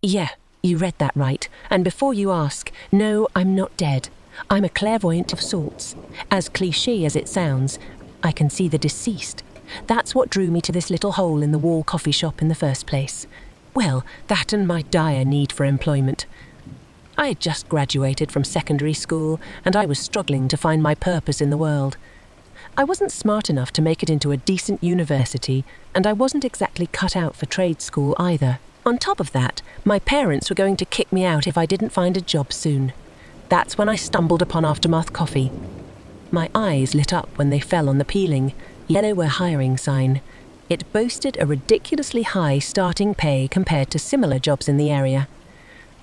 Yeah, you read that right. And before you ask, no, I'm not dead. I'm a clairvoyant of sorts. As cliché as it sounds, I can see the deceased. That's what drew me to this little hole in the wall coffee shop in the first place. Well, that and my dire need for employment. I had just graduated from secondary school, and I was struggling to find my purpose in the world. I wasn't smart enough to make it into a decent university, and I wasn't exactly cut out for trade school either. On top of that, my parents were going to kick me out if I didn't find a job soon. That's when I stumbled upon Aftermath Coffee. My eyes lit up when they fell on the peeling, yellow "We're hiring" sign. It boasted a ridiculously high starting pay compared to similar jobs in the area.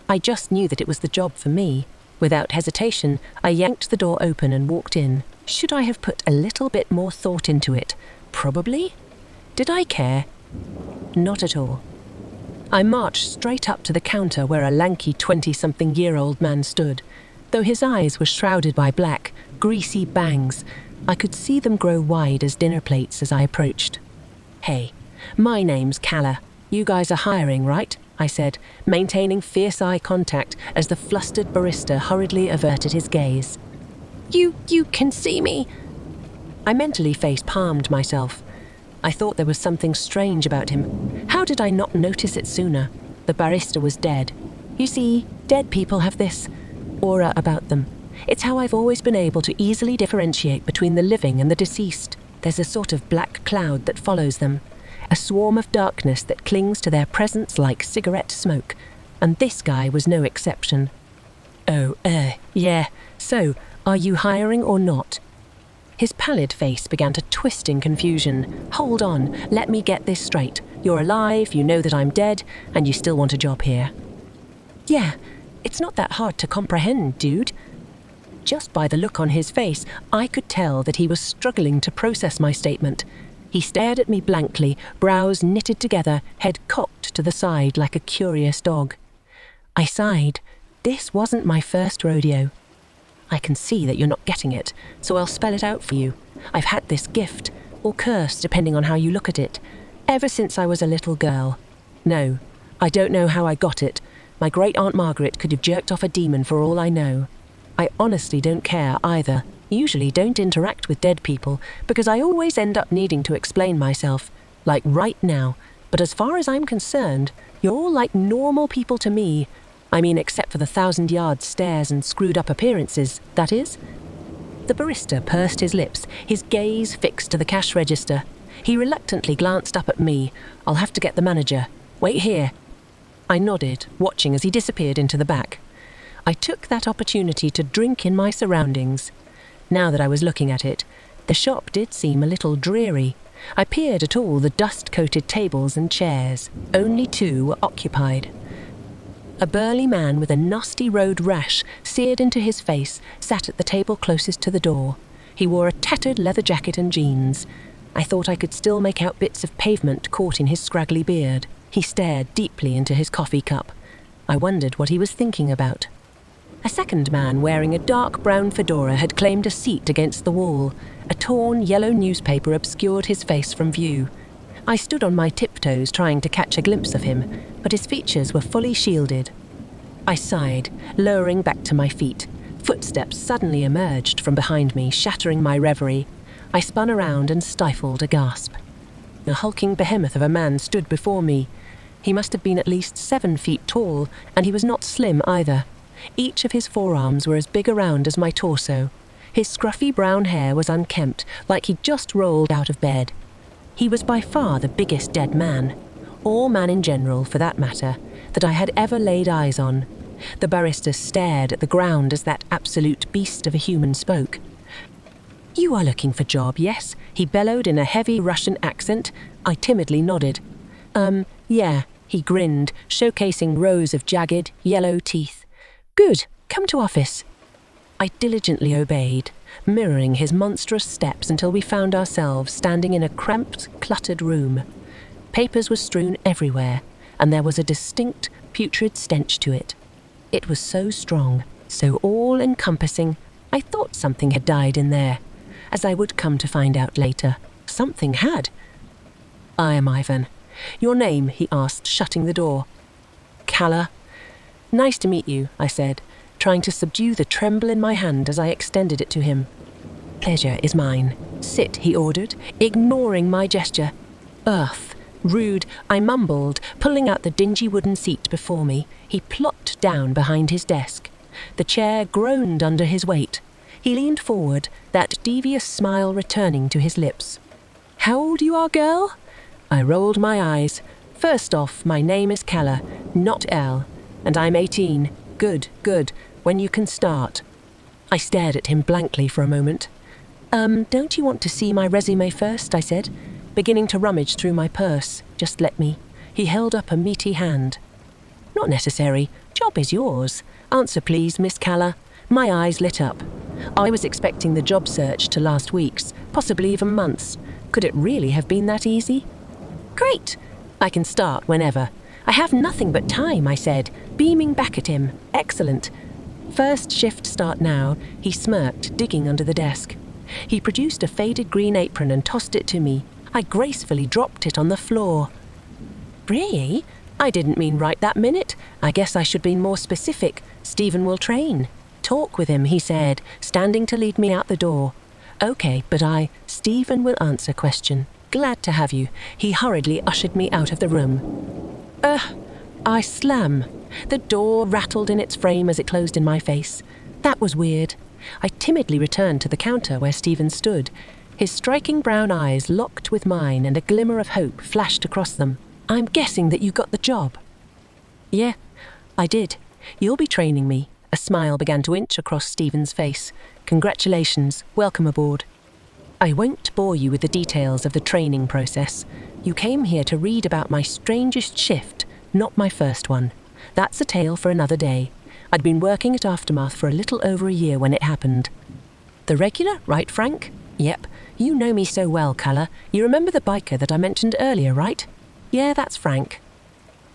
I just knew that it was the job for me. Without hesitation, I yanked the door open and walked in. Should I have put a little bit more thought into it? Probably. Did I care? Not at all. I marched straight up to the counter where a lanky 20-something-year-old man stood. Though his eyes were shrouded by black, greasy bangs, I could see them grow wide as dinner plates as I approached. "Hey, my name's Calla. You guys are hiring, right?" I said, maintaining fierce eye contact as the flustered barista hurriedly averted his gaze. You can see me." I mentally face-palmed myself. I thought there was something strange about him. How did I not notice it sooner? The barista was dead. You see, dead people have this aura about them. It's how I've always been able to easily differentiate between the living and the deceased. There's a sort of black cloud that follows them, a swarm of darkness that clings to their presence like cigarette smoke, and this guy was no exception. "Oh, yeah, so, are you hiring or not?" His pallid face began to twist in confusion. "Hold on, let me get this straight. You're alive, you know that I'm dead, and you still want a job here." "Yeah, it's not that hard to comprehend, dude." Just by the look on his face, I could tell that he was struggling to process my statement. He stared at me blankly, brows knitted together, head cocked to the side like a curious dog. I sighed. This wasn't my first rodeo. "I can see that you're not getting it, so I'll spell it out for you. I've had this gift, or curse depending on how you look at it, ever since I was a little girl. No, I don't know how I got it. My great-aunt Margaret could have jerked off a demon for all I know. I honestly don't care either. Usually don't interact with dead people, because I always end up needing to explain myself, like right now. But as far as I'm concerned, you're all like normal people to me. I mean, except for the 1,000-yard stares and screwed-up appearances, that is." The barista pursed his lips, his gaze fixed to the cash register. He reluctantly glanced up at me. "I'll have to get the manager. Wait here." I nodded, watching as he disappeared into the back. I took that opportunity to drink in my surroundings. Now that I was looking at it, the shop did seem a little dreary. I peered at all the dust-coated tables and chairs. Only 2 were occupied. A burly man with a nasty road rash seared into his face sat at the table closest to the door. He wore a tattered leather jacket and jeans. I thought I could still make out bits of pavement caught in his scraggly beard. He stared deeply into his coffee cup. I wondered what he was thinking about. A second man wearing a dark brown fedora had claimed a seat against the wall. A torn yellow newspaper obscured his face from view. I stood on my tiptoes trying to catch a glimpse of him, but his features were fully shielded. I sighed, lowering back to my feet. Footsteps suddenly emerged from behind me, shattering my reverie. I spun around and stifled a gasp. A hulking behemoth of a man stood before me. He must have been at least 7 feet tall, and he was not slim either. Each of his forearms were as big around as my torso. His scruffy brown hair was unkempt, like he'd just rolled out of bed. He was by far the biggest dead man, or man in general, for that matter, that I had ever laid eyes on. The barista stared at the ground as that absolute beast of a human spoke. "You are looking for job, yes?" he bellowed in a heavy Russian accent. I timidly nodded. Yeah," he grinned, showcasing rows of jagged, yellow teeth. "Good, come to office." I diligently obeyed, mirroring his monstrous steps until we found ourselves standing in a cramped, cluttered room. Papers were strewn everywhere, and there was a distinct, putrid stench to it. It was so strong, so all-encompassing, I thought something had died in there. As I would come to find out later, something had. "I am Ivan. Your name?" he asked, shutting the door. Calla." "Nice to meet you," I said, trying to subdue the tremble in my hand as I extended it to him. "Pleasure is mine. Sit," he ordered, ignoring my gesture. "Earth. Rude," I mumbled, pulling out the dingy wooden seat before me. He plopped down behind his desk. The chair groaned under his weight. He leaned forward, that devious smile returning to his lips. "How old you are, girl?" I rolled my eyes. "First off, my name is Calla, not Elle, and I'm 18. Good, good. When you can start." I stared at him blankly for a moment. Don't you want to see my resume first?" I said, beginning to rummage through my purse. "Just let me." He held up a meaty hand. "Not necessary. Job is yours. Answer please, Miss Calla." My eyes lit up. I was expecting the job search to last weeks, possibly even months. Could it really have been that easy? "Great. I can start whenever. I have nothing but time," I said, beaming back at him. "Excellent. First shift start now." He smirked, digging under the desk. He produced a faded green apron and tossed it to me. I gracefully dropped it on the floor. "Really? I didn't mean right that minute. I guess I should be more specific. Stephen will train." "Talk with him," he said, standing to lead me out the door. "Okay, but Stephen will answer question. Glad to have you." He hurriedly ushered me out of the room. I slam. The door rattled in its frame as it closed in my face. That was weird. I timidly returned to the counter where Stephen stood. His striking brown eyes locked with mine and a glimmer of hope flashed across them. "I'm guessing that you got the job." "Yeah, I did. You'll be training me." A smile began to inch across Stephen's face. "Congratulations. Welcome aboard." I won't bore you with the details of the training process. You came here to read about my strangest shift, not my first one. That's a tale for another day. I'd been working at Aftermath for a little over a year when it happened. "The regular, right, Frank?" "Yep. You know me so well, Calla. You remember the biker that I mentioned earlier, right?" "Yeah, that's Frank."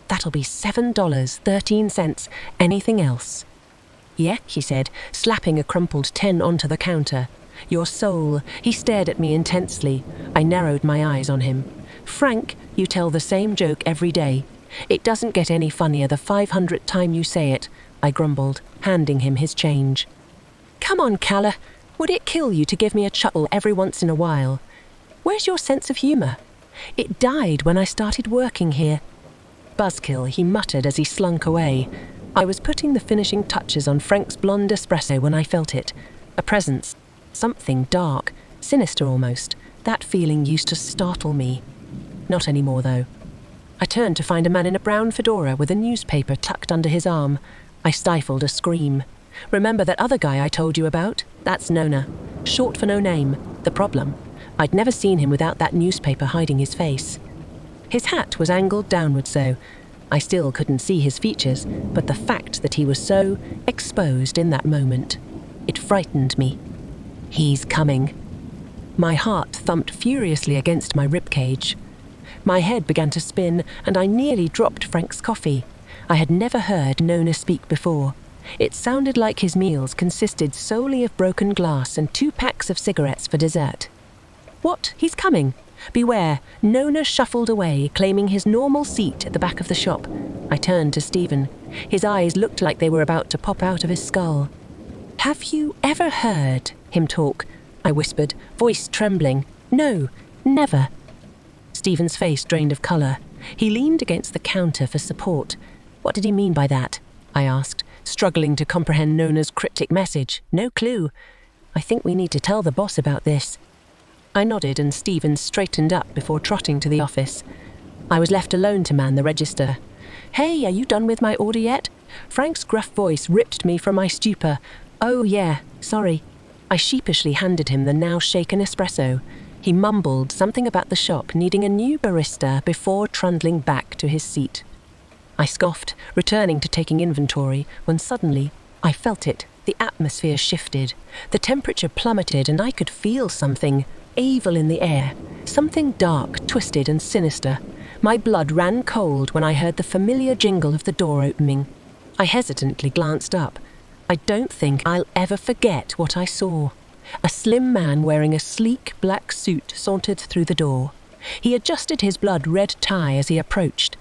"That'll be $7.13. Anything else?" "Yeah," he said, slapping a crumpled 10 onto the counter. "Your soul." He stared at me intensely. I narrowed my eyes on him. "Frank, you tell the same joke every day. It doesn't get any funnier the 500th time you say it," I grumbled, handing him his change. "Come on, Calla. Would it kill you to give me a chuckle every once in a while? Where's your sense of humour? It died when I started working here." "Buzzkill," he muttered as he slunk away. I was putting the finishing touches on Frank's blonde espresso when I felt it. A presence. Something dark, sinister almost. That feeling used to startle me. Not anymore, though. I turned to find a man in a brown fedora with a newspaper tucked under his arm. I stifled a scream. "Remember that other guy I told you about? That's Nona. Short for no name. The problem? I'd never seen him without that newspaper hiding his face. His hat was angled downward so. I still couldn't see his features, but the fact that he was so exposed in that moment, it frightened me. He's coming. My heart thumped furiously against my ribcage. My head began to spin, and I nearly dropped Frank's coffee. I had never heard Nona speak before. It sounded like his meals consisted solely of broken glass and 2 packs of cigarettes for dessert. "What? He's coming. Beware." Nona shuffled away, claiming his normal seat at the back of the shop. I turned to Stephen. His eyes looked like they were about to pop out of his skull. "Have you ever heard him talk?" I whispered, voice trembling. "No, never." Stephen's face drained of colour. He leaned against the counter for support. "What did he mean by that?" I asked, struggling to comprehend Nona's cryptic message. "No clue. I think we need to tell the boss about this." I nodded and Stephen straightened up before trotting to the office. I was left alone to man the register. "Hey, are you done with my order yet?" Frank's gruff voice ripped me from my stupor. "Oh yeah, sorry." I sheepishly handed him the now shaken espresso. He mumbled something about the shop needing a new barista before trundling back to his seat. I scoffed, returning to taking inventory, when suddenly I felt it. The atmosphere shifted. The temperature plummeted and I could feel something evil in the air, something dark, twisted and sinister. My blood ran cold when I heard the familiar jingle of the door opening. I hesitantly glanced up. I don't think I'll ever forget what I saw. A slim man wearing a sleek black suit sauntered through the door. He adjusted his blood-red tie as he approached.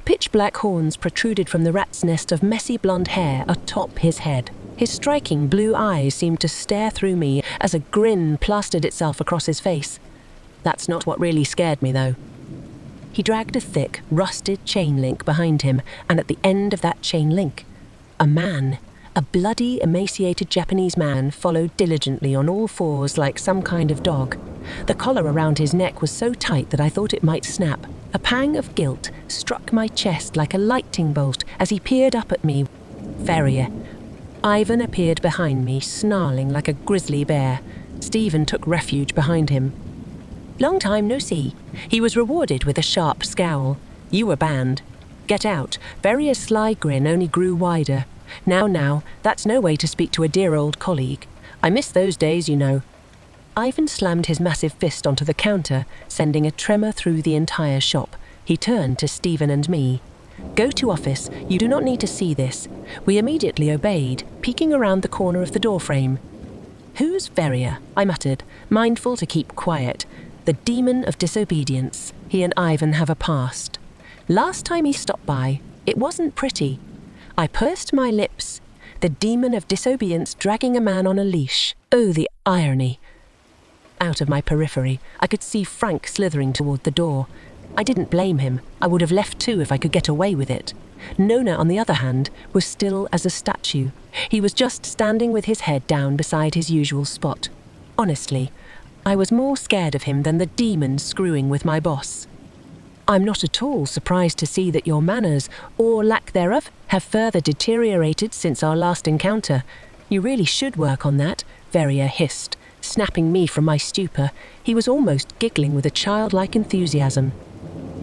Pitch-black horns protruded from the rat's nest of messy blonde hair atop his head. His striking blue eyes seemed to stare through me as a grin plastered itself across his face. That's not what really scared me, though. He dragged a thick, rusted chain link behind him, and at the end of that chain link, a man, a bloody, emaciated Japanese man, followed diligently on all fours like some kind of dog. The collar around his neck was so tight that I thought it might snap. A pang of guilt struck my chest like a lightning bolt as he peered up at me. Verrier. Ivan appeared behind me, snarling like a grizzly bear. Stephen took refuge behind him. Long time no see. He was rewarded with a sharp scowl. You were banned. Get out. Verrier's sly grin only grew wider. Now, that's no way to speak to a dear old colleague. I miss those days, you know. Ivan slammed his massive fist onto the counter, sending a tremor through the entire shop. He turned to Stephen and me. Go to office. You do not need to see this. We immediately obeyed, peeking around the corner of the doorframe. Who's Verrier? I muttered, mindful to keep quiet. The demon of disobedience. He and Ivan have a past. Last time he stopped by, it wasn't pretty. I pursed my lips. The demon of disobedience dragging a man on a leash. Oh, the irony. Out of my periphery, I could see Frank slithering toward the door. I didn't blame him. I would have left too if I could get away with it. Nona, on the other hand, was still as a statue. He was just standing with his head down beside his usual spot. Honestly, I was more scared of him than the demon screwing with my boss. I'm not at all surprised to see that your manners, or lack thereof, have further deteriorated since our last encounter. You really should work on that, Verrier hissed, snapping me from my stupor. He was almost giggling with a childlike enthusiasm.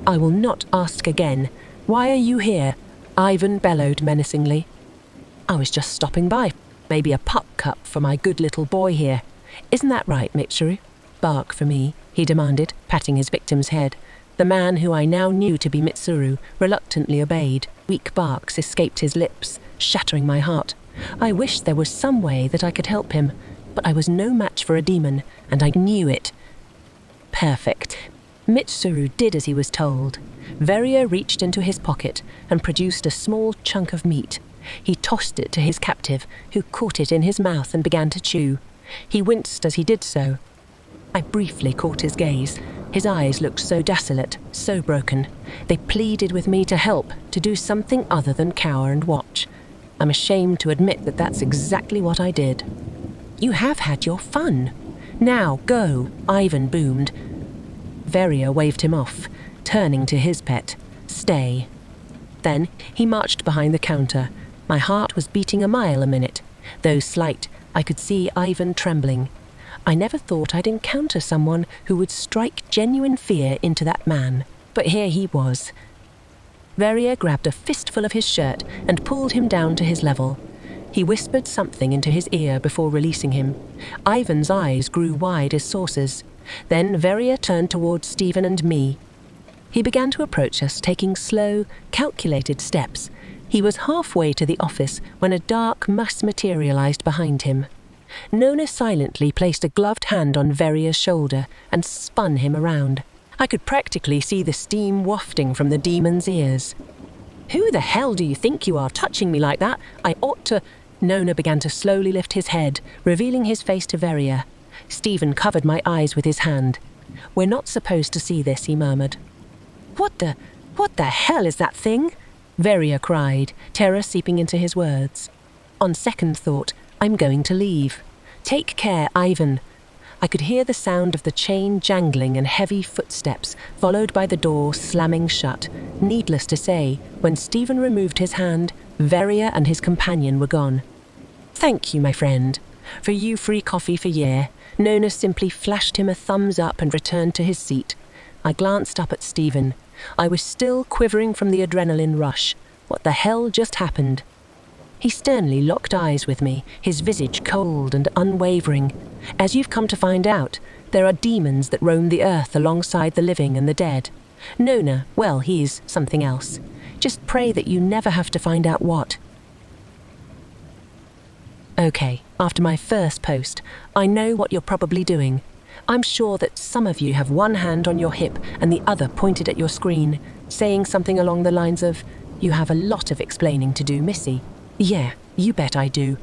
I will not ask again. Why are you here? Ivan bellowed menacingly. I was just stopping by. Maybe a pup cup for my good little boy here. Isn't that right, Mitsuru? Bark for me, he demanded, patting his victim's head. The man who I now knew to be Mitsuru reluctantly obeyed. Weak barks escaped his lips, shattering my heart. I wished there was some way that I could help him, but I was no match for a demon, and I knew it. Perfect. Mitsuru did as he was told. Verrier reached into his pocket and produced a small chunk of meat. He tossed it to his captive, who caught it in his mouth and began to chew. He winced as he did so. I briefly caught his gaze. His eyes looked so desolate, so broken. They pleaded with me to help, to do something other than cower and watch. I'm ashamed to admit that that's exactly what I did. You have had your fun. Now, go, Ivan boomed. Verrier waved him off, turning to his pet. Stay. Then he marched behind the counter. My heart was beating a mile a minute. Though slight, I could see Ivan trembling. I never thought I'd encounter someone who would strike genuine fear into that man. But here he was. Verrier grabbed a fistful of his shirt and pulled him down to his level. He whispered something into his ear before releasing him. Ivan's eyes grew wide as saucers. Then Verrier turned towards Stephen and me. He began to approach us, taking slow, calculated steps. He was halfway to the office when a dark mass materialized behind him. Nona silently placed a gloved hand on Verrier's shoulder and spun him around. I could practically see the steam wafting from the demon's ears. Who the hell do you think you are, touching me like that? I ought to... Nona began to slowly lift his head, revealing his face to Verrier. Stephen covered my eyes with his hand. We're not supposed to see this, he murmured. What the hell is that thing? Verrier cried, terror seeping into his words. On second thought, I'm going to leave. Take care, Ivan. I could hear the sound of the chain jangling and heavy footsteps, followed by the door slamming shut. Needless to say, when Stephen removed his hand, Verrier and his companion were gone. Thank you, my friend. For you, free coffee for year. Nona simply flashed him a thumbs up and returned to his seat. I glanced up at Stephen. I was still quivering from the adrenaline rush. What the hell just happened? He sternly locked eyes with me, his visage cold and unwavering. As you've come to find out, there are demons that roam the earth alongside the living and the dead. Nona, well, he's something else. Just pray that you never have to find out what. Okay, after my first post, I know what you're probably doing. I'm sure that some of you have one hand on your hip and the other pointed at your screen, saying something along the lines of, "You have a lot of explaining to do, Missy." Yeah, you bet I do.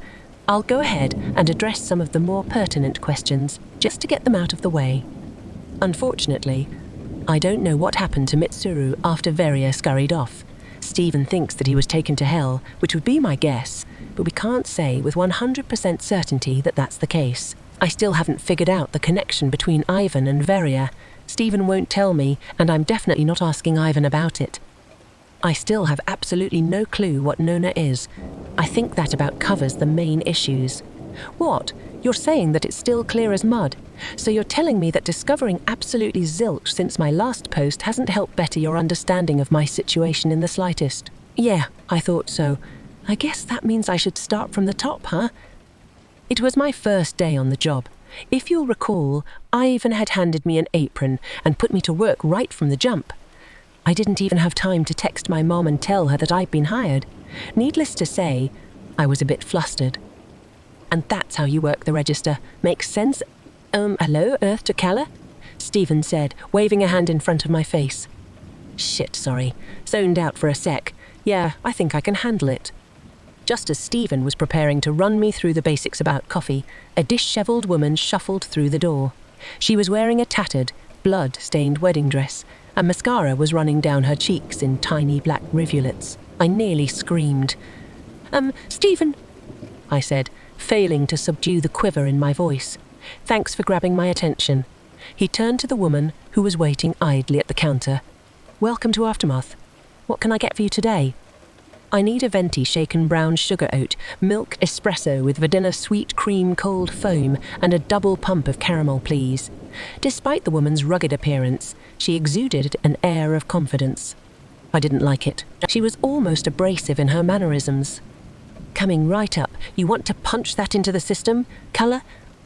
I'll go ahead and address some of the more pertinent questions, just to get them out of the way. Unfortunately, I don't know what happened to Mitsuru after Veria scurried off. Stephen thinks that he was taken to hell, which would be my guess, but we can't say with 100% certainty that that's the case. I still haven't figured out the connection between Ivan and Veria. Stephen won't tell me, and I'm definitely not asking Ivan about it. I still have absolutely no clue what Nona is. I think that about covers the main issues. What? You're saying that it's still clear as mud? So you're telling me that discovering absolutely zilch since my last post hasn't helped better your understanding of my situation in the slightest? Yeah, I thought so. I guess that means I should start from the top, huh? It was my first day on the job. If you'll recall, Ivan had handed me an apron and put me to work right from the jump. I didn't even have time to text my mom and tell her that I'd been hired. Needless to say, I was a bit flustered. And that's how you work the register. Makes sense? Hello, Earth to Kala? Stephen said, waving a hand in front of my face. Shit, sorry. Zoned out for a sec. Yeah, I think I can handle it. Just as Stephen was preparing to run me through the basics about coffee, a dishevelled woman shuffled through the door. She was wearing a tattered, blood-stained wedding dress, and mascara was running down her cheeks in tiny black rivulets. I nearly screamed. Stephen, I said, failing to subdue the quiver in my voice. Thanks for grabbing my attention. He turned to the woman who was waiting idly at the counter. Welcome to Aftermath. What can I get for you today? I need a venti shaken brown sugar oat, milk espresso with vanilla sweet cream cold foam, and a double pump of caramel, please. Despite the woman's rugged appearance, she exuded an air of confidence. I didn't like it. She was almost abrasive in her mannerisms. Coming right up, you want to punch that into the system? Colour?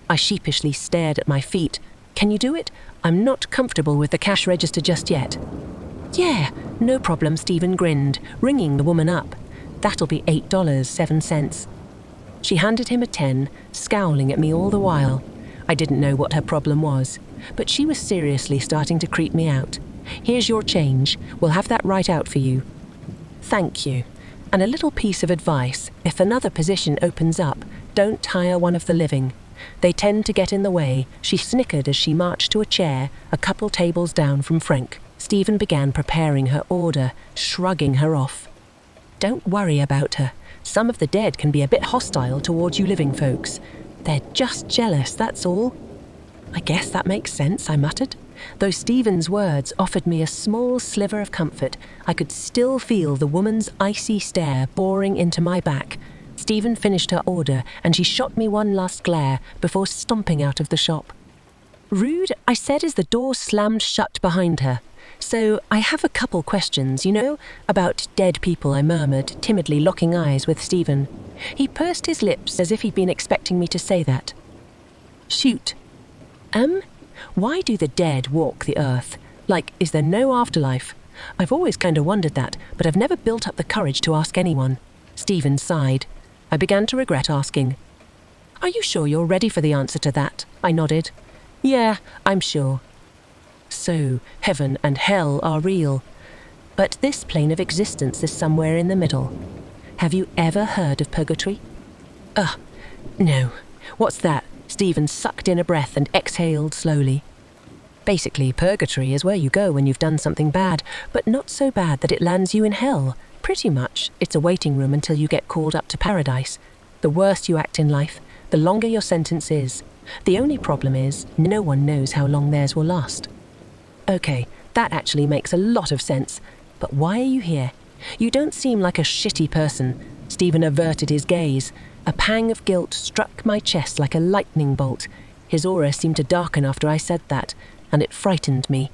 I sheepishly stared at my feet. Can you do it? I'm not comfortable with the cash register just yet. Yeah, no problem, Stephen grinned, ringing the woman up. That'll be $8.07. She handed him a 10, scowling at me all the while. I didn't know what her problem was, but she was seriously starting to creep me out. Here's your change. We'll have that right out for you. Thank you. And a little piece of advice, if another position opens up, don't hire one of the living. They tend to get in the way. She snickered as she marched to a chair a couple tables down from Frank. Stephen began preparing her order, shrugging her off. Don't worry about her. Some of the dead can be a bit hostile towards you living folks. They're just jealous, that's all. I guess that makes sense, I muttered. Though Stephen's words offered me a small sliver of comfort, I could still feel the woman's icy stare boring into my back. Stephen finished her order, and she shot me one last glare before stomping out of the shop. Rude, I said as the door slammed shut behind her. So I have a couple questions, about dead people, I murmured, timidly locking eyes with Stephen. He pursed his lips as if he'd been expecting me to say that. Shoot. Why do the dead walk the earth? Like, is there no afterlife? I've always kind of wondered that, but I've never built up the courage to ask anyone. Stephen sighed. I began to regret asking. Are you sure you're ready for the answer to that? I nodded. Yeah, I'm sure. So, heaven and hell are real. But this plane of existence is somewhere in the middle. Have you ever heard of purgatory? No. What's that? Stephen sucked in a breath and exhaled slowly. Basically, purgatory is where you go when you've done something bad, but not so bad that it lands you in hell. Pretty much, it's a waiting room until you get called up to paradise. The worse you act in life, the longer your sentence is. The only problem is, no one knows how long theirs will last. Okay, that actually makes a lot of sense. But why are you here? You don't seem like a shitty person. Stephen averted his gaze. A pang of guilt struck my chest like a lightning bolt. His aura seemed to darken after I said that, and it frightened me.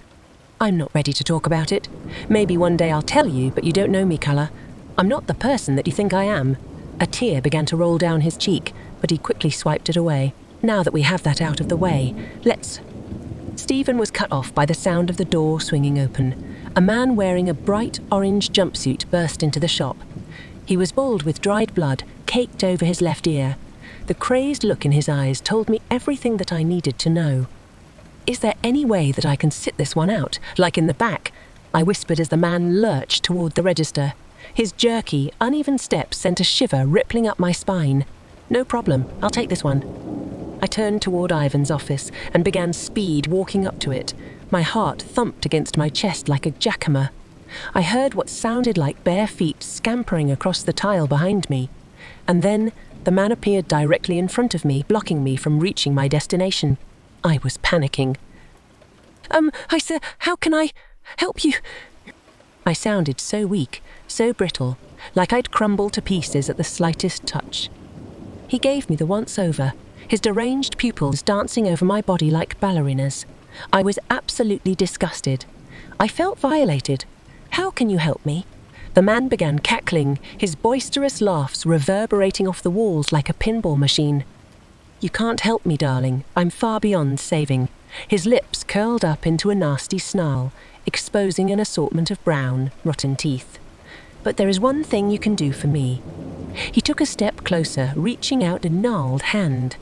I'm not ready to talk about it. Maybe one day I'll tell you, but you don't know me, Colour. I'm not the person that you think I am. A tear began to roll down his cheek, but he quickly swiped it away. Now that we have that out of the way, let's... Stephen was cut off by the sound of the door swinging open. A man wearing a bright orange jumpsuit burst into the shop. He was bald with dried blood, caked over his left ear. The crazed look in his eyes told me everything that I needed to know. Is there any way that I can sit this one out, like in the back? I whispered as the man lurched toward the register. His jerky, uneven steps sent a shiver rippling up my spine. No problem, I'll take this one. I turned toward Ivan's office and began speed walking up to it. My heart thumped against my chest like a jackhammer. I heard what sounded like bare feet scampering across the tile behind me. And then the man appeared directly in front of me, blocking me from reaching my destination. I was panicking. Hi sir, how can I help you? I sounded so weak, so brittle, like I'd crumble to pieces at the slightest touch. He gave me the once-over, his deranged pupils dancing over my body like ballerinas. I was absolutely disgusted. I felt violated. How can you help me? The man began cackling, his boisterous laughs reverberating off the walls like a pinball machine. You can't help me, darling. I'm far beyond saving. His lips curled up into a nasty snarl, exposing an assortment of brown, rotten teeth. But there is one thing you can do for me. He took a step closer, reaching out a gnarled hand.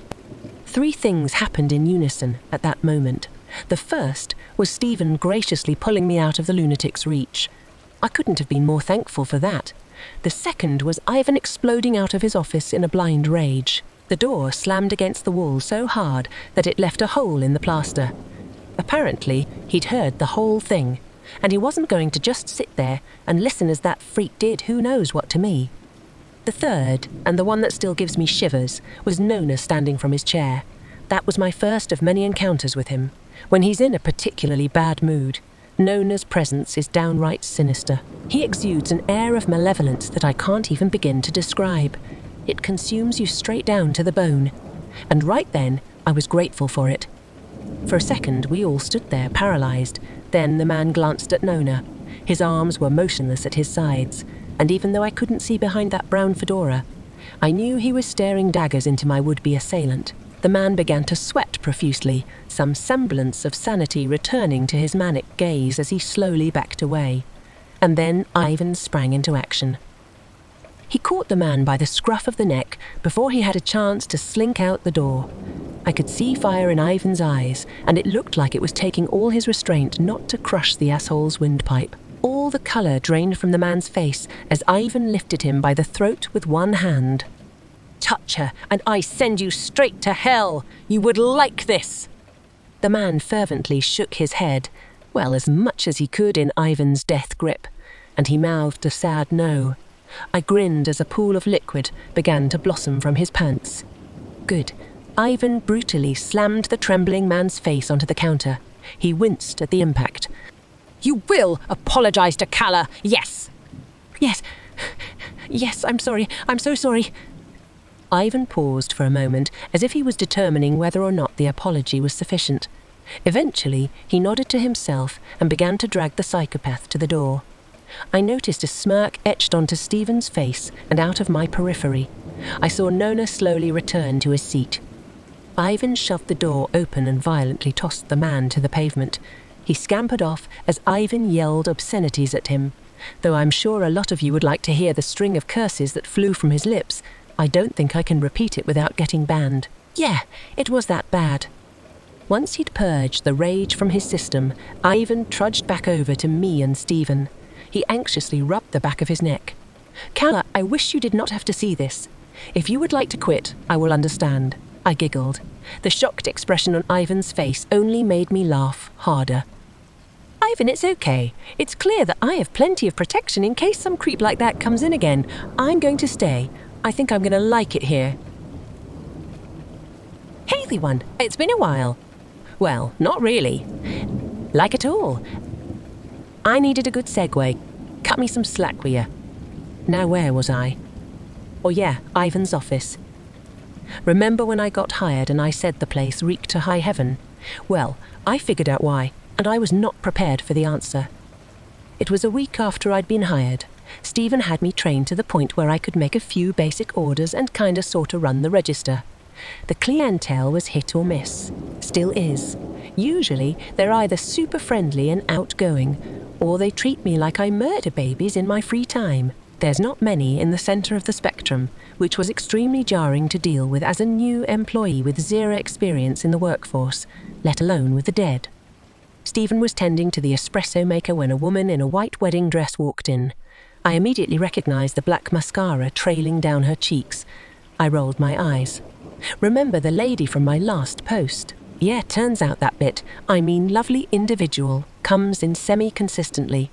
3 things happened in unison at that moment. The first was Stephen graciously pulling me out of the lunatic's reach. I couldn't have been more thankful for that. The second was Ivan exploding out of his office in a blind rage. The door slammed against the wall so hard that it left a hole in the plaster. Apparently, he'd heard the whole thing, and he wasn't going to just sit there and listen as that freak did who knows what to me. The third, and the one that still gives me shivers, was Nona standing from his chair. That was my first of many encounters with him. When he's in a particularly bad mood, Nona's presence is downright sinister. He exudes an air of malevolence that I can't even begin to describe. It consumes you straight down to the bone. And right then, I was grateful for it. For a second, we all stood there, paralyzed. Then the man glanced at Nona. His arms were motionless at his sides, and even though I couldn't see behind that brown fedora, I knew he was staring daggers into my would-be assailant. The man began to sweat profusely, some semblance of sanity returning to his manic gaze as he slowly backed away. And then Ivan sprang into action. He caught the man by the scruff of the neck before he had a chance to slink out the door. I could see fire in Ivan's eyes, and it looked like it was taking all his restraint not to crush the asshole's windpipe. All the colour drained from the man's face as Ivan lifted him by the throat with one hand. Touch her, and I send you straight to hell. You would like this. The man fervently shook his head, well, as much as he could in Ivan's death grip, and he mouthed a sad no. I grinned as a pool of liquid began to blossom from his pants. Good. Ivan brutally slammed the trembling man's face onto the counter. He winced at the impact. You will apologize to Kala, yes. Yes, I'm sorry. I'm so sorry. Ivan paused for a moment, as if he was determining whether or not the apology was sufficient. Eventually, he nodded to himself and began to drag the psychopath to the door. I noticed a smirk etched onto Stephen's face and out of my periphery. I saw Nona slowly return to his seat. Ivan shoved the door open and violently tossed the man to the pavement. He scampered off as Ivan yelled obscenities at him. Though I'm sure a lot of you would like to hear the string of curses that flew from his lips, I don't think I can repeat it without getting banned. Yeah, it was that bad. Once he'd purged the rage from his system, Ivan trudged back over to me and Stephen. He anxiously rubbed the back of his neck. Kala, I wish you did not have to see this. If you would like to quit, I will understand. I giggled. The shocked expression on Ivan's face only made me laugh harder. Ivan, it's okay. It's clear that I have plenty of protection in case some creep like that comes in again. I'm going to stay. I think I'm going to like it here. Hey, everyone. It's been a while. Well, not really. Like at all. I needed a good segue. Cut me some slack, will ya? Now where was I? Oh yeah, Ivan's office. Remember when I got hired and I said the place reeked to high heaven? Well, I figured out why, and I was not prepared for the answer. It was a week after I'd been hired. Stephen had me trained to the point where I could make a few basic orders and kinda sorta run the register. The clientele was hit or miss. Still is. Usually, they're either super friendly and outgoing, or they treat me like I murder babies in my free time. There's not many in the centre of the spectrum, which was extremely jarring to deal with as a new employee with zero experience in the workforce, let alone with the dead. Stephen was tending to the espresso maker when a woman in a white wedding dress walked in. I immediately recognised the black mascara trailing down her cheeks. I rolled my eyes. Remember the lady from my last post? Yeah, turns out that bit, I mean lovely individual, comes in semi-consistently.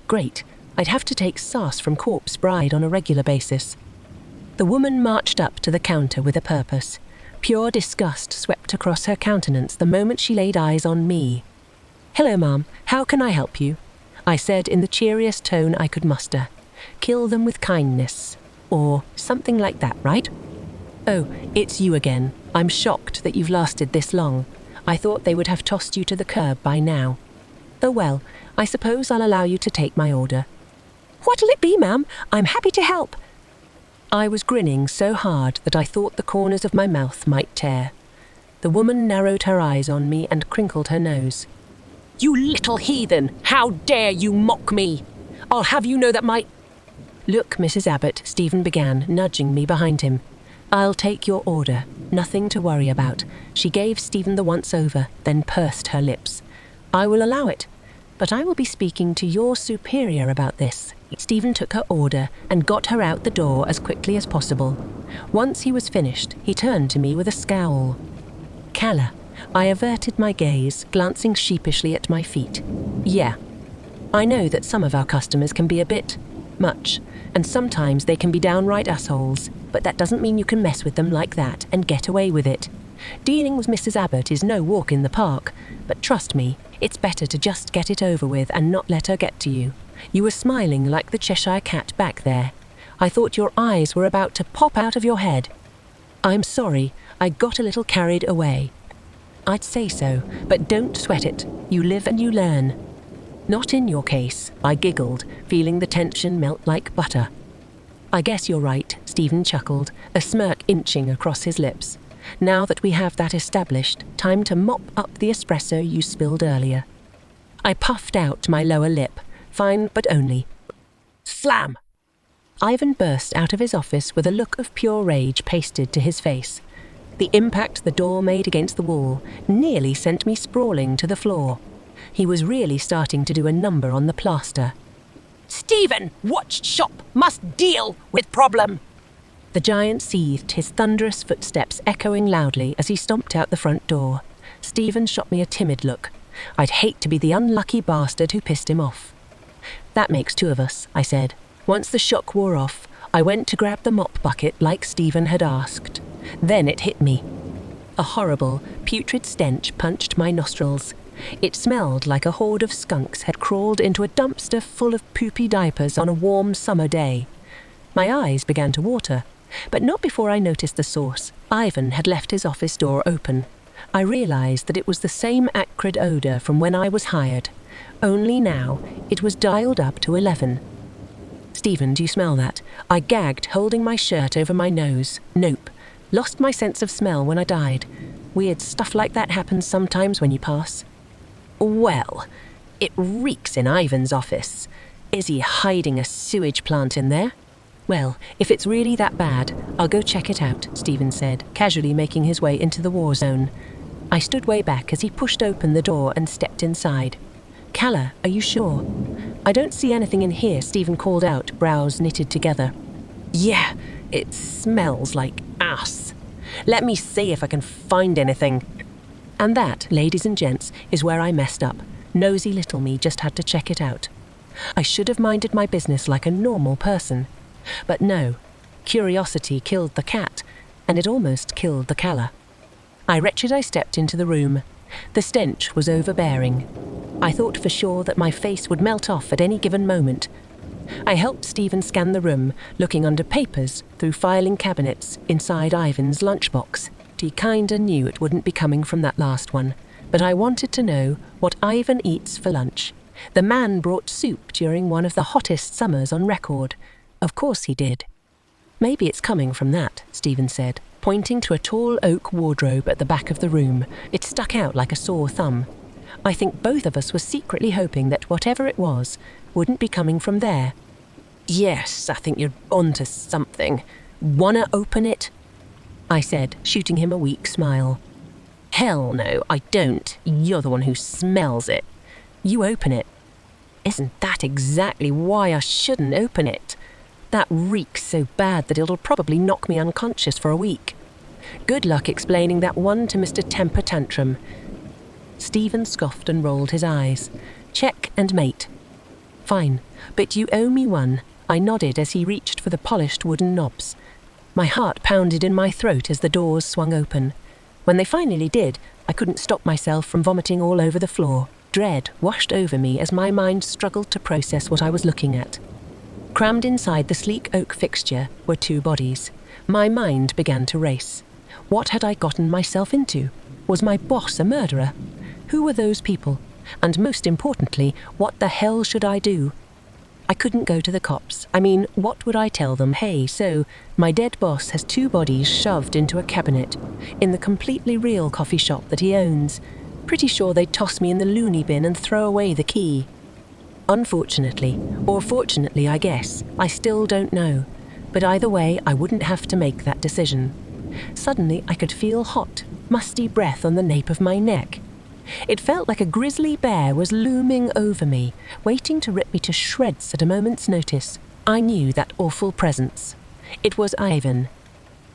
Great, I'd have to take sauce from Corpse Bride on a regular basis. The woman marched up to the counter with a purpose. Pure disgust swept across her countenance the moment she laid eyes on me. "Hello, ma'am, how can I help you?" I said in the cheeriest tone I could muster. "Kill them with kindness," or something like that, right? "Oh, it's you again. I'm shocked that you've lasted this long. I thought they would have tossed you to the curb by now. Oh well, I suppose I'll allow you to take my order." "What'll it be, ma'am? I'm happy to help." I was grinning so hard that I thought the corners of my mouth might tear. The woman narrowed her eyes on me and crinkled her nose. "You little heathen! How dare you mock me! I'll have you know that my—" "Look, Mrs. Abbott," Stephen began, nudging me behind him. "I'll take your order. Nothing to worry about." She gave Stephen the once-over, then pursed her lips. "I will allow it, but I will be speaking to your superior about this." Stephen took her order and got her out the door as quickly as possible. Once he was finished, he turned to me with a scowl. "Calla." I averted my gaze, glancing sheepishly at my feet. "Yeah. I know that some of our customers can be a bit much, and sometimes they can be downright assholes, but that doesn't mean you can mess with them like that and get away with it. Dealing with Mrs. Abbott is no walk in the park, but trust me, it's better to just get it over with and not let her get to you. You were smiling like the Cheshire Cat back there. I thought your eyes were about to pop out of your head." "I'm sorry, I got a little carried away." "I'd say so, but don't sweat it. You live and you learn." "Not in your case," I giggled, feeling the tension melt like butter. "I guess you're right," Stephen chuckled, a smirk inching across his lips. "Now that we have that established, time to mop up the espresso you spilled earlier." I puffed out my lower lip. Fine, but only. Slam! Ivan burst out of his office with a look of pure rage pasted to his face. The impact the door made against the wall nearly sent me sprawling to the floor. He was really starting to do a number on the plaster. "Stephen, watch shop, must deal with problem!" The giant seethed, his thunderous footsteps echoing loudly as he stomped out the front door. Stephen shot me a timid look. I'd hate to be the unlucky bastard who pissed him off. "That makes two of us," I said. Once the shock wore off, I went to grab the mop bucket like Stephen had asked. Then it hit me. A horrible, putrid stench punched my nostrils. It smelled like a horde of skunks had crawled into a dumpster full of poopy diapers on a warm summer day. My eyes began to water, but not before I noticed the source. Ivan had left his office door open. I realised that it was the same acrid odour from when I was hired. Only now, it was dialed up to 11. "Stephen, do you smell that?" I gagged, holding my shirt over my nose. Nope. Lost my sense of smell when I died. Weird stuff like that happens sometimes when you pass. "Well, it reeks in Ivan's office. Is he hiding a sewage plant in there?" "Well, if it's really that bad, I'll go check it out," Stephen said, casually making his way into the war zone. I stood way back as he pushed open the door and stepped inside. "Calla, are you sure?" "I don't see anything in here," Stephen called out, brows knitted together. "Yeah, it smells like ass. Let me see if I can find anything." And that, ladies and gents, is where I messed up. Nosy little me just had to check it out. I should have minded my business like a normal person. But no, curiosity killed the cat, and it almost killed the Calla. I stepped into the room. The stench was overbearing. I thought for sure that my face would melt off at any given moment. I helped Stephen scan the room, looking under papers, through filing cabinets, inside Ivan's lunchbox. He kinda knew it wouldn't be coming from that last one, but I wanted to know what Ivan eats for lunch. The man brought soup during one of the hottest summers on record. Of course he did. "Maybe it's coming from that," Stephen said, pointing to a tall oak wardrobe at the back of the room. It stuck out like a sore thumb. I think both of us were secretly hoping that whatever it was wouldn't be coming from there. Yes, I think you're onto something. Wanna open it? I said, shooting him a weak smile. Hell no, I don't. You're the one who smells it. You open it. Isn't that exactly why I shouldn't open it? That reeks so bad that it'll probably knock me unconscious for a week. Good luck explaining that one to Mr. Temper Tantrum. Stephen scoffed and rolled his eyes. Check and mate. Fine, but you owe me one. I nodded as he reached for the polished wooden knobs. My heart pounded in my throat as the doors swung open. When they finally did, I couldn't stop myself from vomiting all over the floor. Dread washed over me as my mind struggled to process what I was looking at. Crammed inside the sleek oak fixture were two bodies. My mind began to race. What had I gotten myself into? Was my boss a murderer? Who were those people? And most importantly, what the hell should I do? I couldn't go to the cops. I mean, what would I tell them? Hey, so my dead boss has two bodies shoved into a cabinet in the completely real coffee shop that he owns. Pretty sure they'd toss me in the loony bin and throw away the key. Unfortunately, or fortunately, I guess, I still don't know. But either way, I wouldn't have to make that decision. Suddenly, I could feel hot, musty breath on the nape of my neck. It felt like a grizzly bear was looming over me, waiting to rip me to shreds at a moment's notice. I knew that awful presence. It was Ivan.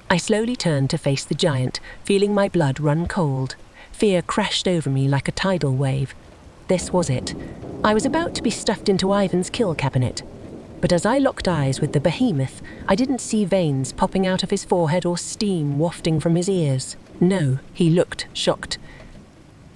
I slowly turned to face the giant, feeling my blood run cold. Fear crashed over me like a tidal wave. This was it. I was about to be stuffed into Ivan's kill cabinet. But as I locked eyes with the behemoth, I didn't see veins popping out of his forehead or steam wafting from his ears. No, he looked shocked.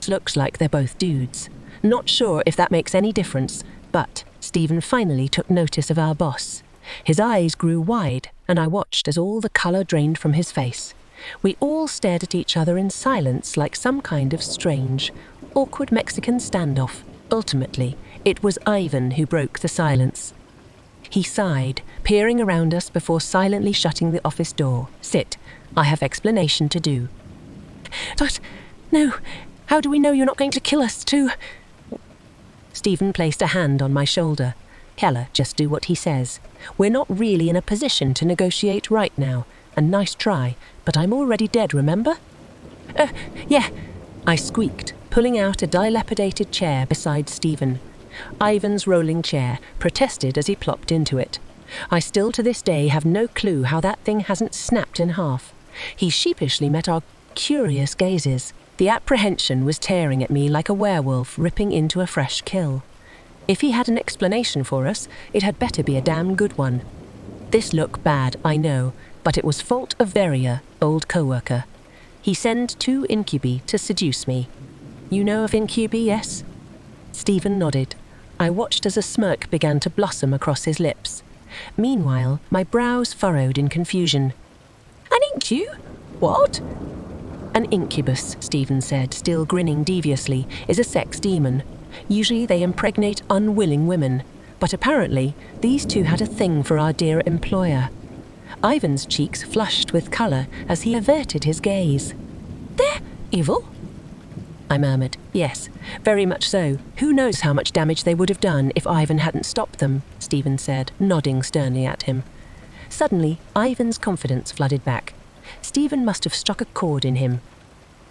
Looks like they're both dudes. Not sure if that makes any difference, but Stephen finally took notice of our boss. His eyes grew wide, and I watched as all the colour drained from his face. We all stared at each other in silence like some kind of strange, awkward Mexican standoff. Ultimately, it was Ivan who broke the silence. He sighed, peering around us before silently shutting the office door. Sit. I have explanation to do. But, no. How do we know you're not going to kill us too? Stephen placed a hand on my shoulder. Keller, just do what he says. We're not really in a position to negotiate right now. A nice try, but I'm already dead, remember? Yeah, I squeaked, pulling out a dilapidated chair beside Stephen. Ivan's rolling chair protested as he plopped into it. I still to this day have no clue how that thing hasn't snapped in half. He sheepishly met our curious gazes. The apprehension was tearing at me like a werewolf ripping into a fresh kill. If he had an explanation for us, it had better be a damn good one. This looked bad, I know, but it was fault of Veria, old co-worker. He sent 2 incubi to seduce me. You know of incubi, yes? Stephen nodded. I watched as a smirk began to blossom across his lips. Meanwhile, my brows furrowed in confusion. An incu? What? An incubus, Stephen said, still grinning deviously, is a sex demon. Usually they impregnate unwilling women, but apparently these two had a thing for our dear employer. Ivan's cheeks flushed with colour as he averted his gaze. They're evil? I murmured. Yes, very much so. Who knows how much damage they would have done if Ivan hadn't stopped them, Stephen said, nodding sternly at him. Suddenly, Ivan's confidence flooded back. Stephen must have struck a chord in him.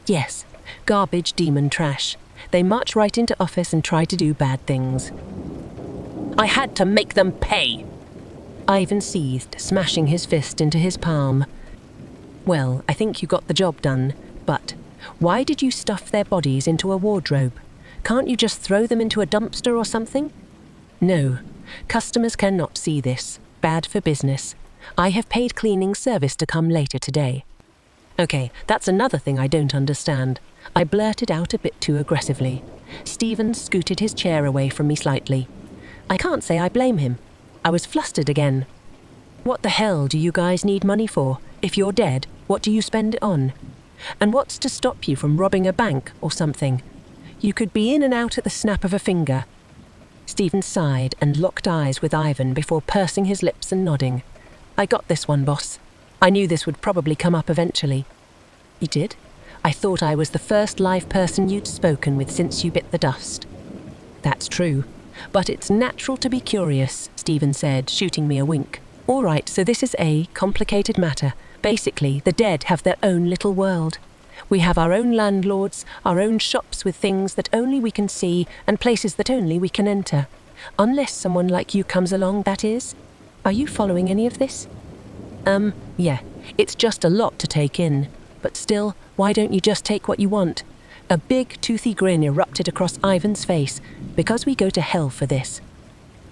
Yes, garbage demon trash. They march right into office and try to do bad things. I had to make them pay. Ivan seethed, smashing his fist into his palm. Well, I think you got the job done, but why did you stuff their bodies into a wardrobe? Can't you just throw them into a dumpster or something? No, customers cannot see this. Bad for business. I have paid cleaning service to come later today. Okay, that's another thing I don't understand. I blurted out a bit too aggressively. Stephen scooted his chair away from me slightly. I can't say I blame him. I was flustered again. What the hell do you guys need money for? If you're dead, what do you spend it on? And what's to stop you from robbing a bank or something? You could be in and out at the snap of a finger. Stephen sighed and locked eyes with Ivan before pursing his lips and nodding. I got this one, boss. I knew this would probably come up eventually. You did? I thought I was the first live person you'd spoken with since you bit the dust. That's true. But it's natural to be curious, Stephen said, shooting me a wink. All right, so this is a complicated matter. Basically, the dead have their own little world. We have our own landlords, our own shops with things that only we can see and places that only we can enter. Unless someone like you comes along, that is. Are you following any of this? Yeah. It's just a lot to take in. But still, why don't you just take what you want? A big, toothy grin erupted across Ivan's face. Because we go to hell for this.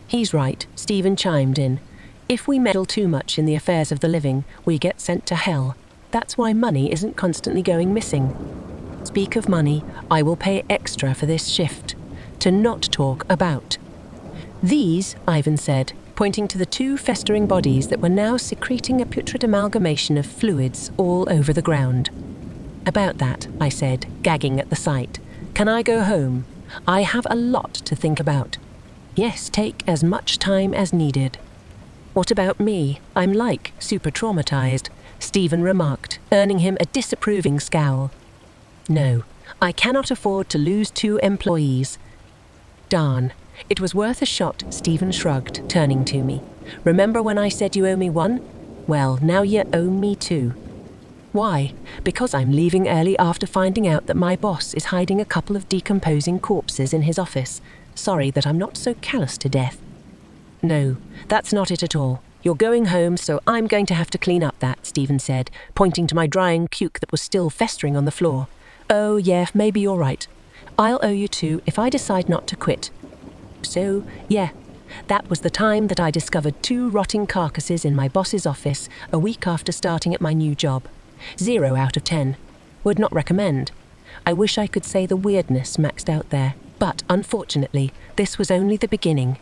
He's right, Stephen chimed in. If we meddle too much in the affairs of the living, we get sent to hell. That's why money isn't constantly going missing. Speak of money, I will pay extra for this shift. To not talk about. These, Ivan said, pointing to the two festering bodies that were now secreting a putrid amalgamation of fluids all over the ground. About that, I said, gagging at the sight. Can I go home? I have a lot to think about. Yes, take as much time as needed. What about me? I'm like super traumatized, Stephen remarked, earning him a disapproving scowl. No, I cannot afford to lose 2 employees. Darn. It was worth a shot, Stephen shrugged, turning to me. Remember when I said you owe me 1? Well, now you owe me 2. Why? Because I'm leaving early after finding out that my boss is hiding a couple of decomposing corpses in his office. Sorry that I'm not so callous to death. No, that's not it at all. You're going home, so I'm going to have to clean up that, Stephen said, pointing to my drying puke that was still festering on the floor. Oh, yeah, maybe you're right. I'll owe you 2 if I decide not to quit. So, yeah, that was the time that I discovered 2 rotting carcasses in my boss's office a week after starting at my new job. 0 out of 10. Would not recommend. I wish I could say the weirdness maxed out there, but unfortunately, this was only the beginning.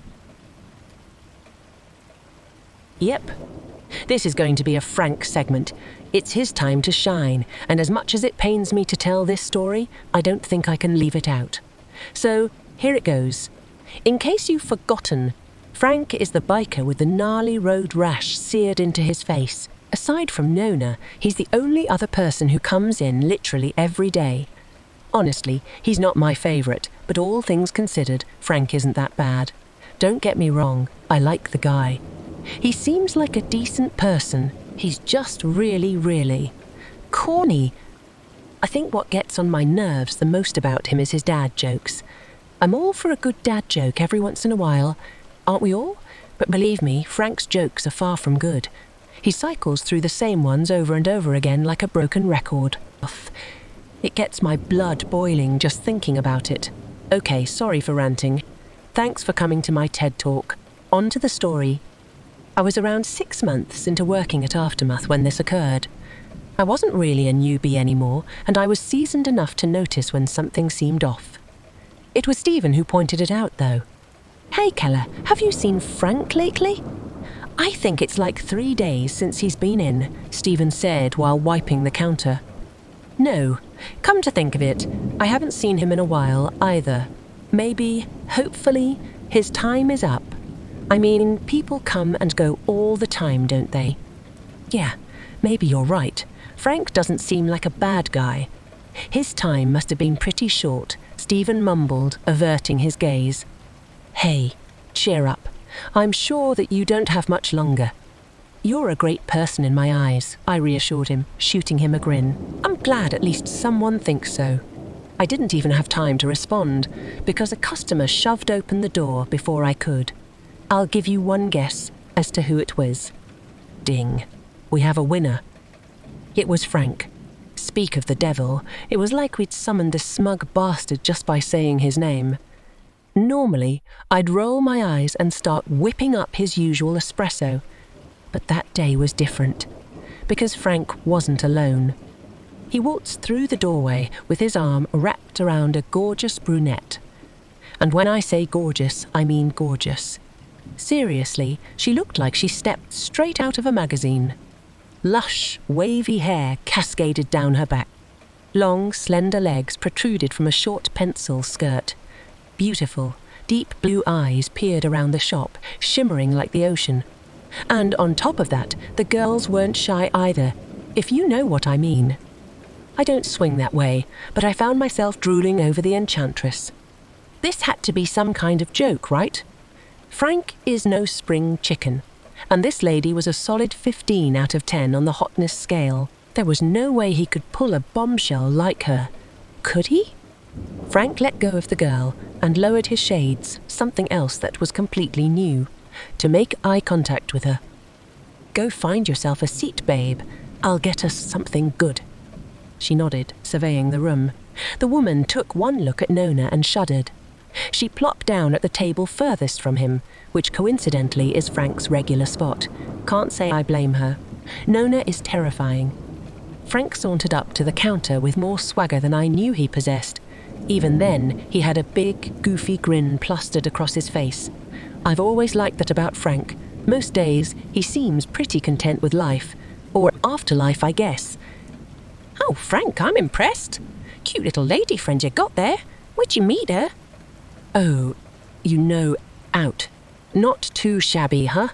Yep. This is going to be a Frank segment. It's his time to shine, and as much as it pains me to tell this story, I don't think I can leave it out. So, here it goes. In case you've forgotten, Frank is the biker with the gnarly road rash seared into his face. Aside from Nona, he's the only other person who comes in literally every day. Honestly, he's not my favourite, but all things considered, Frank isn't that bad. Don't get me wrong, I like the guy. He seems like a decent person. He's just really corny. I think what gets on my nerves the most about him is his dad jokes. I'm all for a good dad joke every once in a while, aren't we all? But believe me, Frank's jokes are far from good. He cycles through the same ones over and over again like a broken record. It gets my blood boiling just thinking about it. Okay, sorry for ranting. Thanks for coming to my TED Talk. On to the story. I was around 6 months into working at Aftermath when this occurred. I wasn't really a newbie anymore, and I was seasoned enough to notice when something seemed off. It was Stephen who pointed it out, though. Hey, Keller, have you seen Frank lately? I think it's like 3 days since he's been in, Stephen said while wiping the counter. No, come to think of it, I haven't seen him in a while either. Maybe, hopefully, his time is up. I mean, people come and go all the time, don't they? Yeah, maybe you're right. Frank doesn't seem like a bad guy. His time must have been pretty short, Stephen mumbled, averting his gaze. Hey, cheer up. I'm sure that you don't have much longer. You're a great person in my eyes, I reassured him, shooting him a grin. I'm glad at least someone thinks so. I didn't even have time to respond, because a customer shoved open the door before I could. I'll give you one guess as to who it was. Ding. We have a winner. It was Frank. Speak of the devil, it was like we'd summoned a smug bastard just by saying his name. Normally, I'd roll my eyes and start whipping up his usual espresso. But that day was different, because Frank wasn't alone. He waltzed through the doorway with his arm wrapped around a gorgeous brunette. And when I say gorgeous, I mean gorgeous. Seriously, she looked like she stepped straight out of a magazine. Lush, wavy hair cascaded down her back. Long, slender legs protruded from a short pencil skirt. Beautiful, deep blue eyes peered around the shop, shimmering like the ocean. And on top of that, the girls weren't shy either, if you know what I mean. I don't swing that way, but I found myself drooling over the enchantress. This had to be some kind of joke, right? Frank is no spring chicken, and this lady was a solid 15 out of 10 on the hotness scale. There was no way he could pull a bombshell like her. Could he? Frank let go of the girl and lowered his shades, something else that was completely new, to make eye contact with her. Go find yourself a seat, babe. I'll get us something good. She nodded, surveying the room. The woman took one look at Nona and shuddered. She plopped down at the table furthest from him, which coincidentally is Frank's regular spot. Can't say I blame her. Nona is terrifying. Frank sauntered up to the counter with more swagger than I knew he possessed. Even then, he had a big, goofy grin plastered across his face. I've always liked that about Frank. Most days, he seems pretty content with life. Or afterlife, I guess. Oh, Frank, I'm impressed. Cute little lady friend you got there. Where'd you meet her? Oh, out. Not too shabby, huh?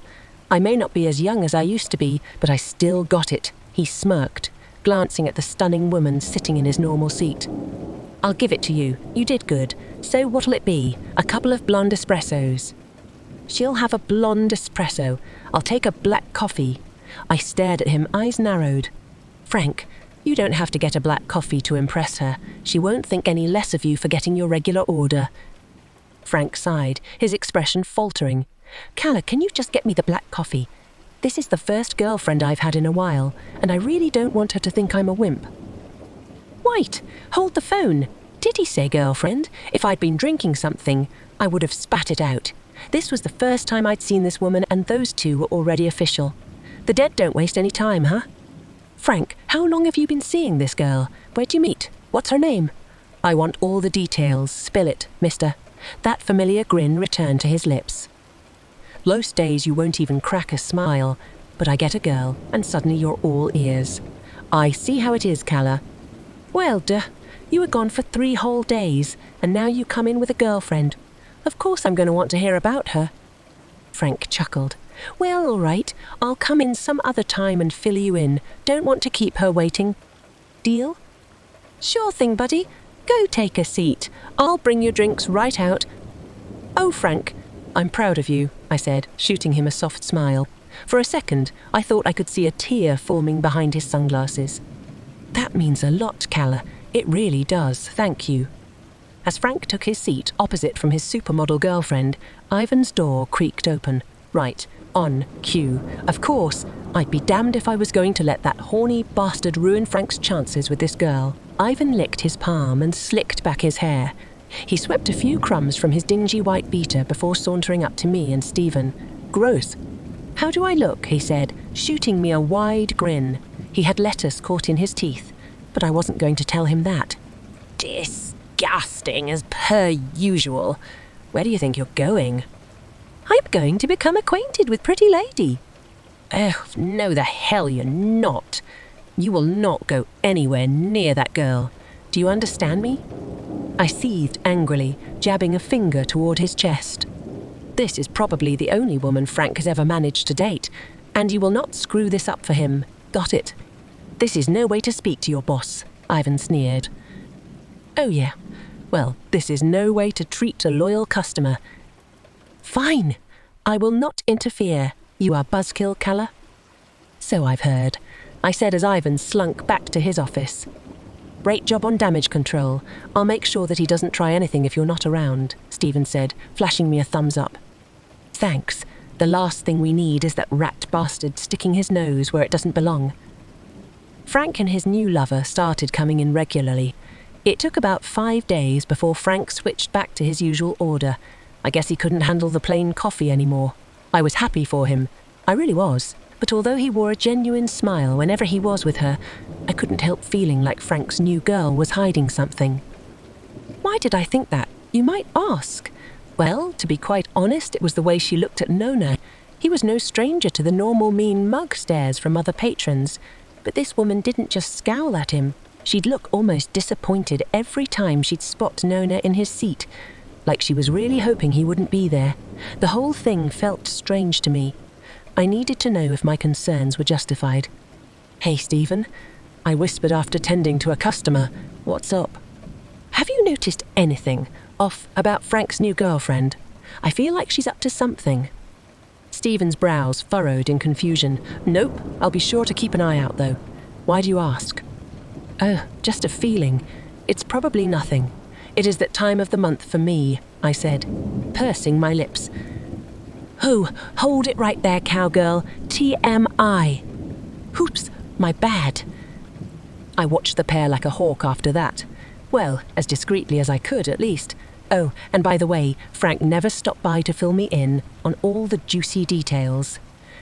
I may not be as young as I used to be, but I still got it. He smirked, glancing at the stunning woman sitting in his normal seat. I'll give it to you. You did good. So what'll it be? A couple of blonde espressos. She'll have a blonde espresso. I'll take a black coffee. I stared at him, eyes narrowed. Frank, you don't have to get a black coffee to impress her. She won't think any less of you for getting your regular order. Frank sighed, his expression faltering. Calla, can you just get me the black coffee? This is the first girlfriend I've had in a while, and I really don't want her to think I'm a wimp. White, hold the phone. Did he say girlfriend? If I'd been drinking something, I would have spat it out. This was the first time I'd seen this woman, and those two were already official. The dead don't waste any time, huh? Frank, how long have you been seeing this girl? Where'd you meet? What's her name? I want all the details. Spill it, mister. That familiar grin returned to his lips. Most days you won't even crack a smile, but I get a girl, and suddenly you're all ears. I see how it is, Calla. Well, you were gone for 3 whole days, and now you come in with a girlfriend. Of course I'm going to want to hear about her. Frank chuckled. Well, all right, I'll come in some other time and fill you in. Don't want to keep her waiting. Deal? Sure thing, buddy. Go take a seat. I'll bring your drinks right out. Oh, Frank, I'm proud of you, I said, shooting him a soft smile. For a second, I thought I could see a tear forming behind his sunglasses. That means a lot, Calla. It really does, thank you. As Frank took his seat opposite from his supermodel girlfriend, Ivan's door creaked open. Right, on cue. Of course, I'd be damned if I was going to let that horny bastard ruin Frank's chances with this girl. Ivan licked his palm and slicked back his hair. He swept a few crumbs from his dingy white beater before sauntering up to me and Stephen. Gross. How do I look? He said, shooting me a wide grin. He had lettuce caught in his teeth, but I wasn't going to tell him that. Disgusting, as per usual. Where do you think you're going? I'm going to become acquainted with Pretty Lady. Oh, no, the hell you're not. You will not go anywhere near that girl. Do you understand me? I seethed angrily, jabbing a finger toward his chest. This is probably the only woman Frank has ever managed to date, and you will not screw this up for him. Got it? This is no way to speak to your boss, Ivan sneered. Oh yeah, well, this is no way to treat a loyal customer. Fine, I will not interfere. You are buzzkill, Calla? So I've heard, I said as Ivan slunk back to his office. Great job on damage control. I'll make sure that he doesn't try anything if you're not around, Stephen said, flashing me a thumbs up. Thanks. The last thing we need is that rat bastard sticking his nose where it doesn't belong. Frank and his new lover started coming in regularly. It took about 5 days before Frank switched back to his usual order. I guess he couldn't handle the plain coffee anymore. I was happy for him. I really was. But although he wore a genuine smile whenever he was with her, I couldn't help feeling like Frank's new girl was hiding something. Why did I think that? You might ask. Well, to be quite honest, it was the way she looked at Nona. He was no stranger to the normal mean mug stares from other patrons. But this woman didn't just scowl at him. She'd look almost disappointed every time she'd spot Nona in his seat, like she was really hoping he wouldn't be there. The whole thing felt strange to me. I needed to know if my concerns were justified. Hey, Stephen, I whispered after tending to a customer. What's up? Have you noticed anything? off about Frank's new girlfriend. I feel like she's up to something." Stephen's brows furrowed in confusion. "Nope, I'll be sure to keep an eye out, though. Why do you ask?" "Oh, just a feeling. It's probably nothing. It is that time of the month for me," I said, pursing my lips. "Oh, hold it right there, cowgirl. TMI. Hoops, my bad." I watched the pair like a hawk after that. Well, as discreetly as I could, at least. Oh, and by the way, Frank never stopped by to fill me in on all the juicy details.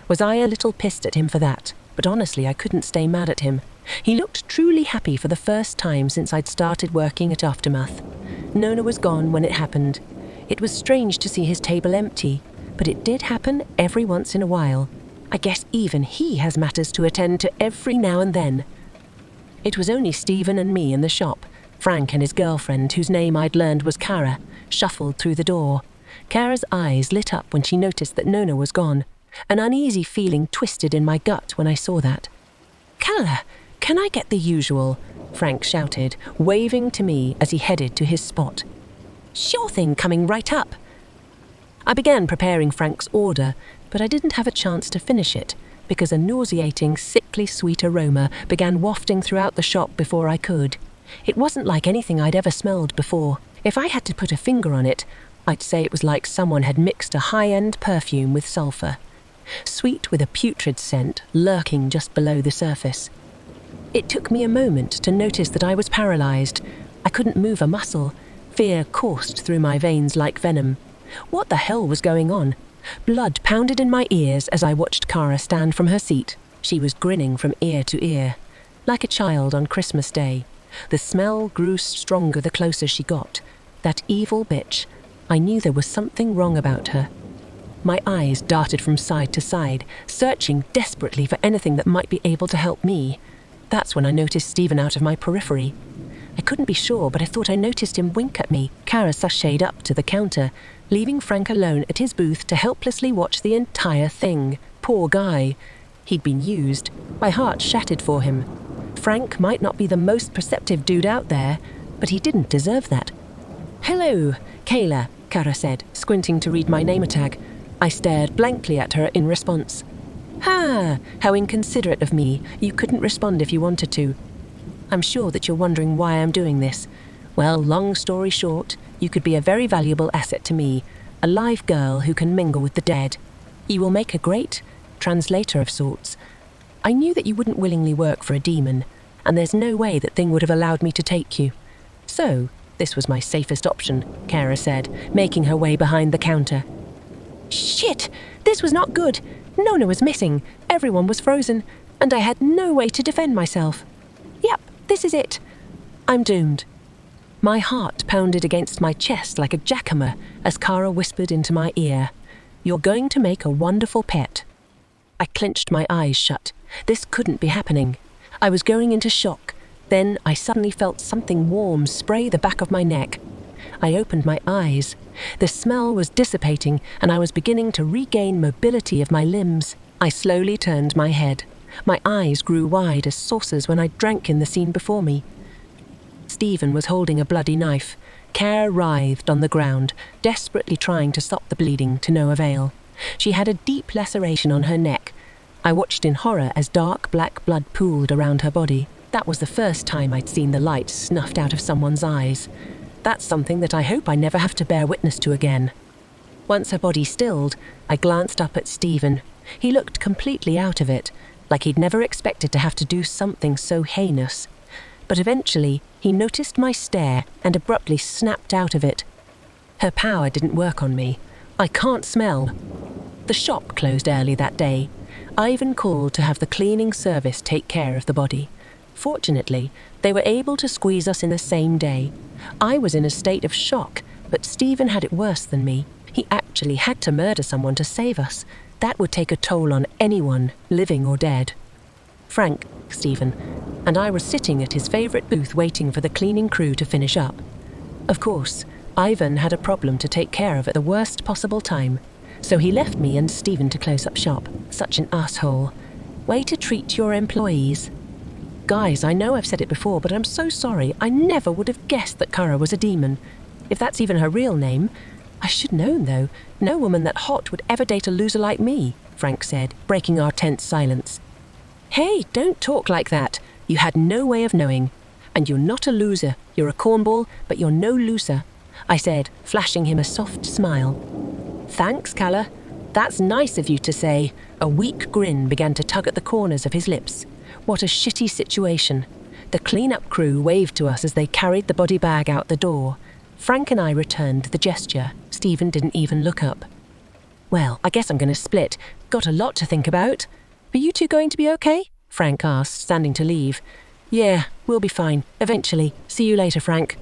Was I a little pissed at him for that? But honestly, I couldn't stay mad at him. He looked truly happy for the first time since I'd started working at Aftermath. Nona was gone when it happened. It was strange to see his table empty, but it did happen every once in a while. I guess even he has matters to attend to every now and then. It was only Stephen and me in the shop. Frank and his girlfriend, whose name I'd learned was Kara, shuffled through the door. Kara's eyes lit up when she noticed that Nona was gone. An uneasy feeling twisted in my gut when I saw that. "Kara, can I get the usual?" Frank shouted, waving to me as he headed to his spot. "Sure thing, coming right up." I began preparing Frank's order, but I didn't have a chance to finish it, because a nauseating, sickly sweet aroma began wafting throughout the shop before I could. It wasn't like anything I'd ever smelled before. If I had to put a finger on it, I'd say it was like someone had mixed a high-end perfume with sulfur. Sweet with a putrid scent lurking just below the surface. It took me a moment to notice that I was paralyzed. I couldn't move a muscle. Fear coursed through my veins like venom. What the hell was going on? Blood pounded in my ears as I watched Kara stand from her seat. She was grinning from ear to ear, like a child on Christmas Day. The smell grew stronger the closer she got. That evil bitch. I knew there was something wrong about her. My eyes darted from side to side, searching desperately for anything that might be able to help me. That's when I noticed Stephen out of my periphery. I couldn't be sure, but I thought I noticed him wink at me. Kara sashayed up to the counter, leaving Frank alone at his booth to helplessly watch the entire thing. Poor guy. He'd been used. My heart shattered for him. Frank might not be the most perceptive dude out there, but he didn't deserve that. "Hello, Kayla," Kara said, squinting to read my name tag. I stared blankly at her in response. "Ha! How inconsiderate of me. You couldn't respond if you wanted to. I'm sure that you're wondering why I'm doing this. Well, long story short, you could be a very valuable asset to me, a live girl who can mingle with the dead. You will make a great translator of sorts. I knew that you wouldn't willingly work for a demon, and there's no way that thing would have allowed me to take you. So, this was my safest option," Kara said, making her way behind the counter. Shit! This was not good. Nona was missing, everyone was frozen, and I had no way to defend myself. Yep, this is it. I'm doomed. My heart pounded against my chest like a jackhammer as Kara whispered into my ear, "You're going to make a wonderful pet." I clenched my eyes shut. This couldn't be happening. I was going into shock. Then I suddenly felt something warm spray the back of my neck. I opened my eyes. The smell was dissipating, and I was beginning to regain mobility of my limbs. I slowly turned my head. My eyes grew wide as saucers when I drank in the scene before me. Stephen was holding a bloody knife. Care writhed on the ground, desperately trying to stop the bleeding, to no avail. She had a deep laceration on her neck. I watched in horror as dark black blood pooled around her body. That was the first time I'd seen the light snuffed out of someone's eyes. That's something that I hope I never have to bear witness to again. Once her body stilled, I glanced up at Stephen. He looked completely out of it, like he'd never expected to have to do something so heinous. But eventually, he noticed my stare and abruptly snapped out of it. Her power didn't work on me. I can't smell. The shop closed early that day. Ivan called to have the cleaning service take care of the body. Fortunately, they were able to squeeze us in the same day. I was in a state of shock, but Stephen had it worse than me. He actually had to murder someone to save us. That would take a toll on anyone, living or dead. Frank, Stephen, and I were sitting at his favourite booth waiting for the cleaning crew to finish up. Of course, Ivan had a problem to take care of at the worst possible time, so he left me and Stephen to close up shop. Such an asshole. Way to treat your employees. Guys, I know I've said it before, but I'm so sorry. I never would have guessed that Kara was a demon. if that's even her real name. I should known, though. No woman that hot would ever date a loser like me, Frank said, breaking our tense silence. Hey, don't talk like that. You had no way of knowing. And you're not a loser. You're a cornball, but you're no loser, I said, flashing him a soft smile. Thanks, Calla. That's nice of you to say. A weak grin began to tug at the corners of his lips. What a shitty situation. The clean-up crew waved to us as they carried the body bag out the door. Frank and I returned the gesture. Stephen didn't even look up. Well, I guess I'm going to split. Got a lot to think about. Are you two going to be okay? Frank asked, standing to leave. Yeah, we'll be fine. Eventually. See you later, Frank.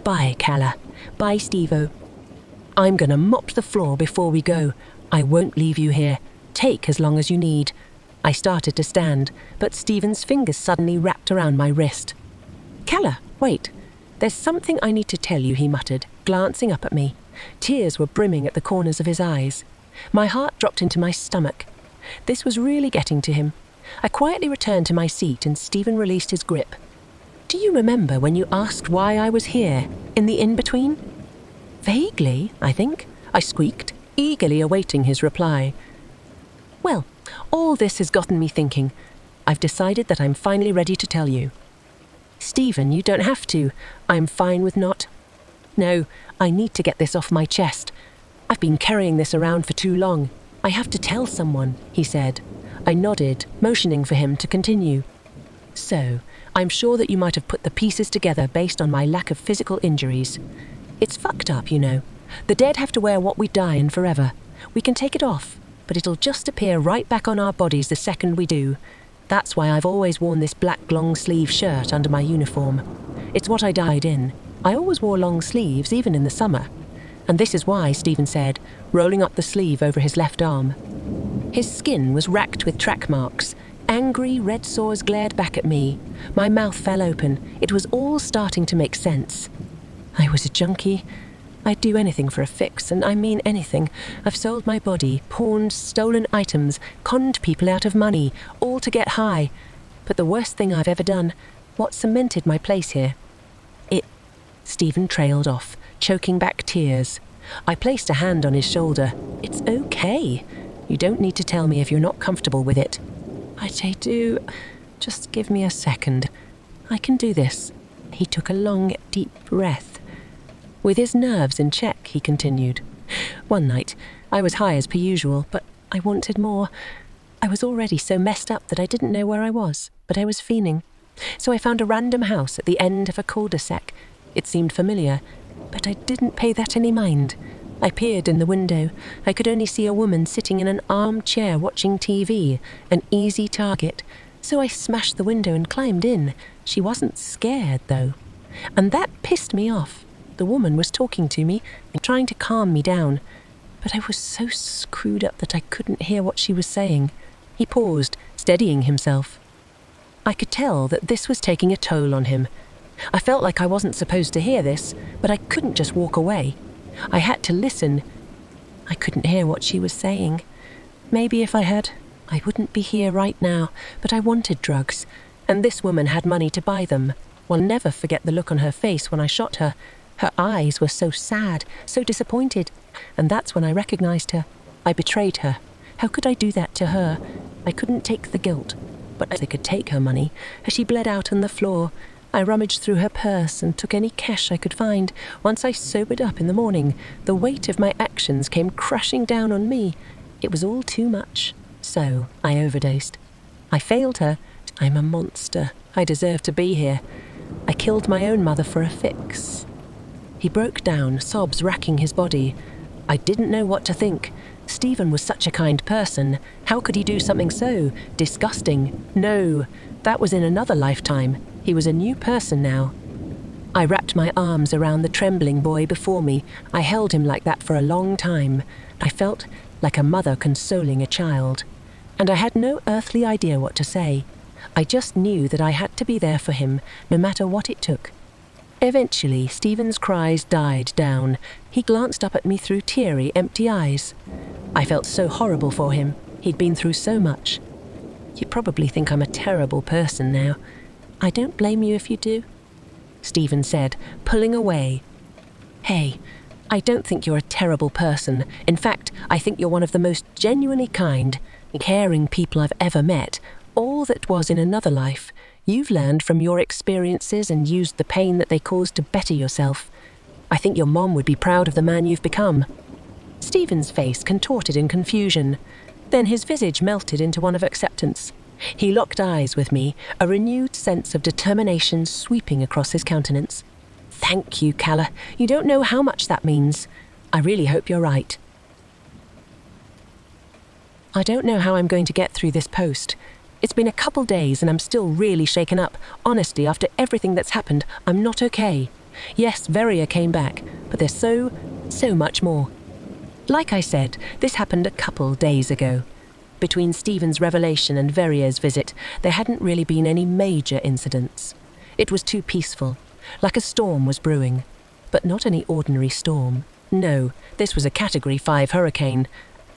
Bye, Calla. Bye, Steve-o. I'm going to mop the floor before we go. I won't leave you here. Take as long as you need. I started to stand, but Stephen's fingers suddenly wrapped around my wrist. Calla, wait. There's something I need to tell you, he muttered, glancing up at me. Tears were brimming at the corners of his eyes. My heart dropped into my stomach. This was really getting to him. I quietly returned to my seat and Stephen released his grip. Do you remember when you asked why I was here, in the in-between? Vaguely, I think, I squeaked, eagerly awaiting his reply. Well, all this has gotten me thinking. I've decided that I'm finally ready to tell you. Stephen, you don't have to. I'm fine with not. No, I need to get this off my chest. I've been carrying this around for too long. I have to tell someone, he said. I nodded, motioning for him to continue. So, I'm sure that you might have put the pieces together based on my lack of physical injuries. It's fucked up, you know. The dead have to wear what we die in forever. We can take it off, but it'll just appear right back on our bodies the second we do. That's why I've always worn this black long-sleeve shirt under my uniform. It's what I died in. I always wore long sleeves, even in the summer. And this is why, Stephen said, rolling up the sleeve over his left arm. His skin was racked with track marks. Angry red sores glared back at me. My mouth fell open. It was all starting to make sense. I was a junkie. I'd do anything for a fix, and I mean anything. I've sold my body, pawned stolen items, conned people out of money, all to get high. But the worst thing I've ever done, what cemented my place here, Stephen trailed off, choking back tears. I placed a hand on his shoulder. It's okay. You don't need to tell me if you're not comfortable with it. I do. Just give me a second. I can do this. He took a long, deep breath. With his nerves in check, he continued. One night, I was high as per usual, but I wanted more. I was already so messed up that I didn't know where I was, but I was fiending. So I found a random house at the end of a cul-de-sac. It seemed familiar, but I didn't pay that any mind. I peered in the window. I could only see a woman sitting in an armchair watching TV, an easy target. So I smashed the window and climbed in. She wasn't scared, though. And that pissed me off. The woman was talking to me and trying to calm me down. But I was so screwed up that I couldn't hear what she was saying. He paused, steadying himself. I could tell that this was taking a toll on him. I felt like I wasn't supposed to hear this, but I couldn't just walk away. I had to listen. I couldn't hear what she was saying. Maybe if I had, I wouldn't be here right now, but I wanted drugs, and this woman had money to buy them. I'll never forget the look on her face when I shot her. Her eyes were so sad, so disappointed, and that's when I recognized her. I betrayed her. How could I do that to her? I couldn't take the guilt, but I could take her money. As she bled out on the floor, I rummaged through her purse and took any cash I could find. Once I sobered up in the morning, the weight of my actions came crashing down on me. It was all too much. So I overdosed. I failed her. I'm a monster. I deserve to be here. I killed my own mother for a fix. He broke down, sobs racking his body. I didn't know what to think. Stephen was such a kind person. How could he do something so disgusting? No, that was in another lifetime. He was a new person now. I wrapped my arms around the trembling boy before me. I held him like that for a long time. I felt like a mother consoling a child. And I had no earthly idea what to say. I just knew that I had to be there for him, no matter what it took. Eventually, Stephen's cries died down. He glanced up at me through teary, empty eyes. I felt so horrible for him. He'd been through so much. You probably think I'm a terrible person now. I don't blame you if you do, Stephen said, pulling away. Hey, I don't think you're a terrible person. In fact, I think you're one of the most genuinely kind, caring people I've ever met. All that was in another life. You've learned from your experiences and used the pain that they caused to better yourself. I think your mom would be proud of the man you've become. Stephen's face contorted in confusion. Then his visage melted into one of acceptance. He locked eyes with me, a renewed sense of determination sweeping across his countenance. Thank you, Calla. You don't know how much that means. I really hope you're right. I don't know how I'm going to get through this post. It's been a couple days and I'm still really shaken up. Honestly, after everything that's happened, I'm not okay. Yes, Verrier came back, but there's so much more. Like I said, this happened a couple days ago. Between Stephen's revelation and Verrier's visit, there hadn't really been any major incidents. It was too peaceful, like a storm was brewing. But not any ordinary storm. No, this was a Category 5 hurricane.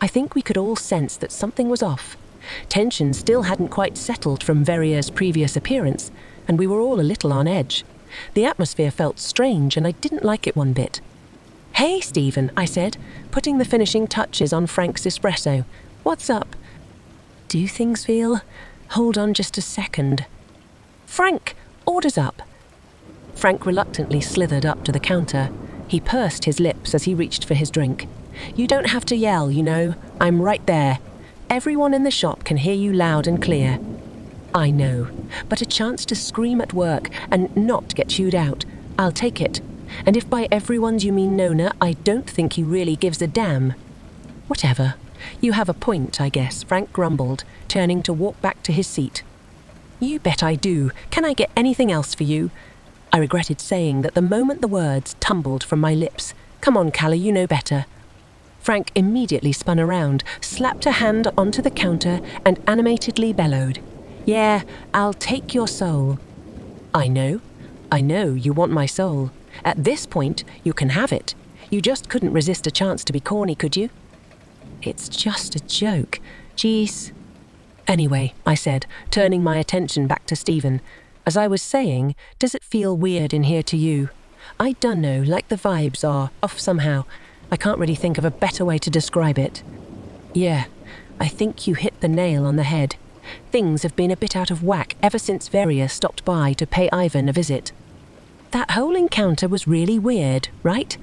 I think we could all sense that something was off. Tension still hadn't quite settled from Verrier's previous appearance, and we were all a little on edge. The atmosphere felt strange, and I didn't like it one bit. Hey, Stephen, I said, putting the finishing touches on Frank's espresso. What's up? Do things feel? Hold on just a second. Frank, orders up. Frank reluctantly slithered up to the counter. He pursed his lips as he reached for his drink. You don't have to yell, you know. I'm right there. Everyone in the shop can hear you loud and clear. I know, but a chance to scream at work and not get chewed out. I'll take it. And if by everyone's you mean Nona, I don't think he really gives a damn. Whatever. You have a point, I guess, Frank grumbled, turning to walk back to his seat. You bet I do. Can I get anything else for you? I regretted saying that the moment the words tumbled from my lips. Come on, Calla, you know better. Frank immediately spun around, slapped a hand onto the counter, and animatedly bellowed. Yeah, I'll take your soul. I know you want my soul. At this point, you can have it. You just couldn't resist a chance to be corny, could you? It's just a joke. Jeez. Anyway, I said, turning my attention back to Stephen. As I was saying, does it feel weird in here to you? I dunno, like the vibes are off somehow. I can't really think of a better way to describe it. Yeah, I think you hit the nail on the head. Things have been a bit out of whack ever since Verrier stopped by to pay Ivan a visit. That whole encounter was really weird, right?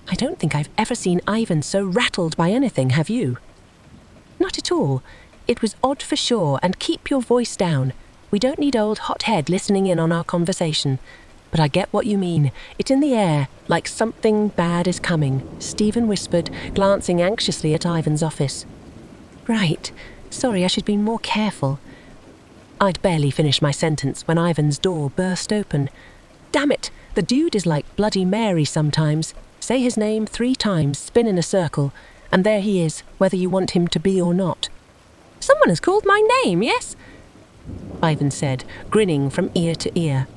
I don't think I've ever seen Ivan so rattled by anything, have you? Not at all. It was odd for sure, and keep your voice down. We don't need old hothead listening in on our conversation. But I get what you mean. It's in the air, like something bad is coming, Stephen whispered, glancing anxiously at Ivan's office. Right. Sorry, I should be more careful. I'd barely finished my sentence when Ivan's door burst open. Damn it, the dude is like Bloody Mary sometimes. Say his name 3 times, spin in a circle, and there he is, whether you want him to be or not. Someone has called my name, yes? Ivan said, grinning from ear to ear.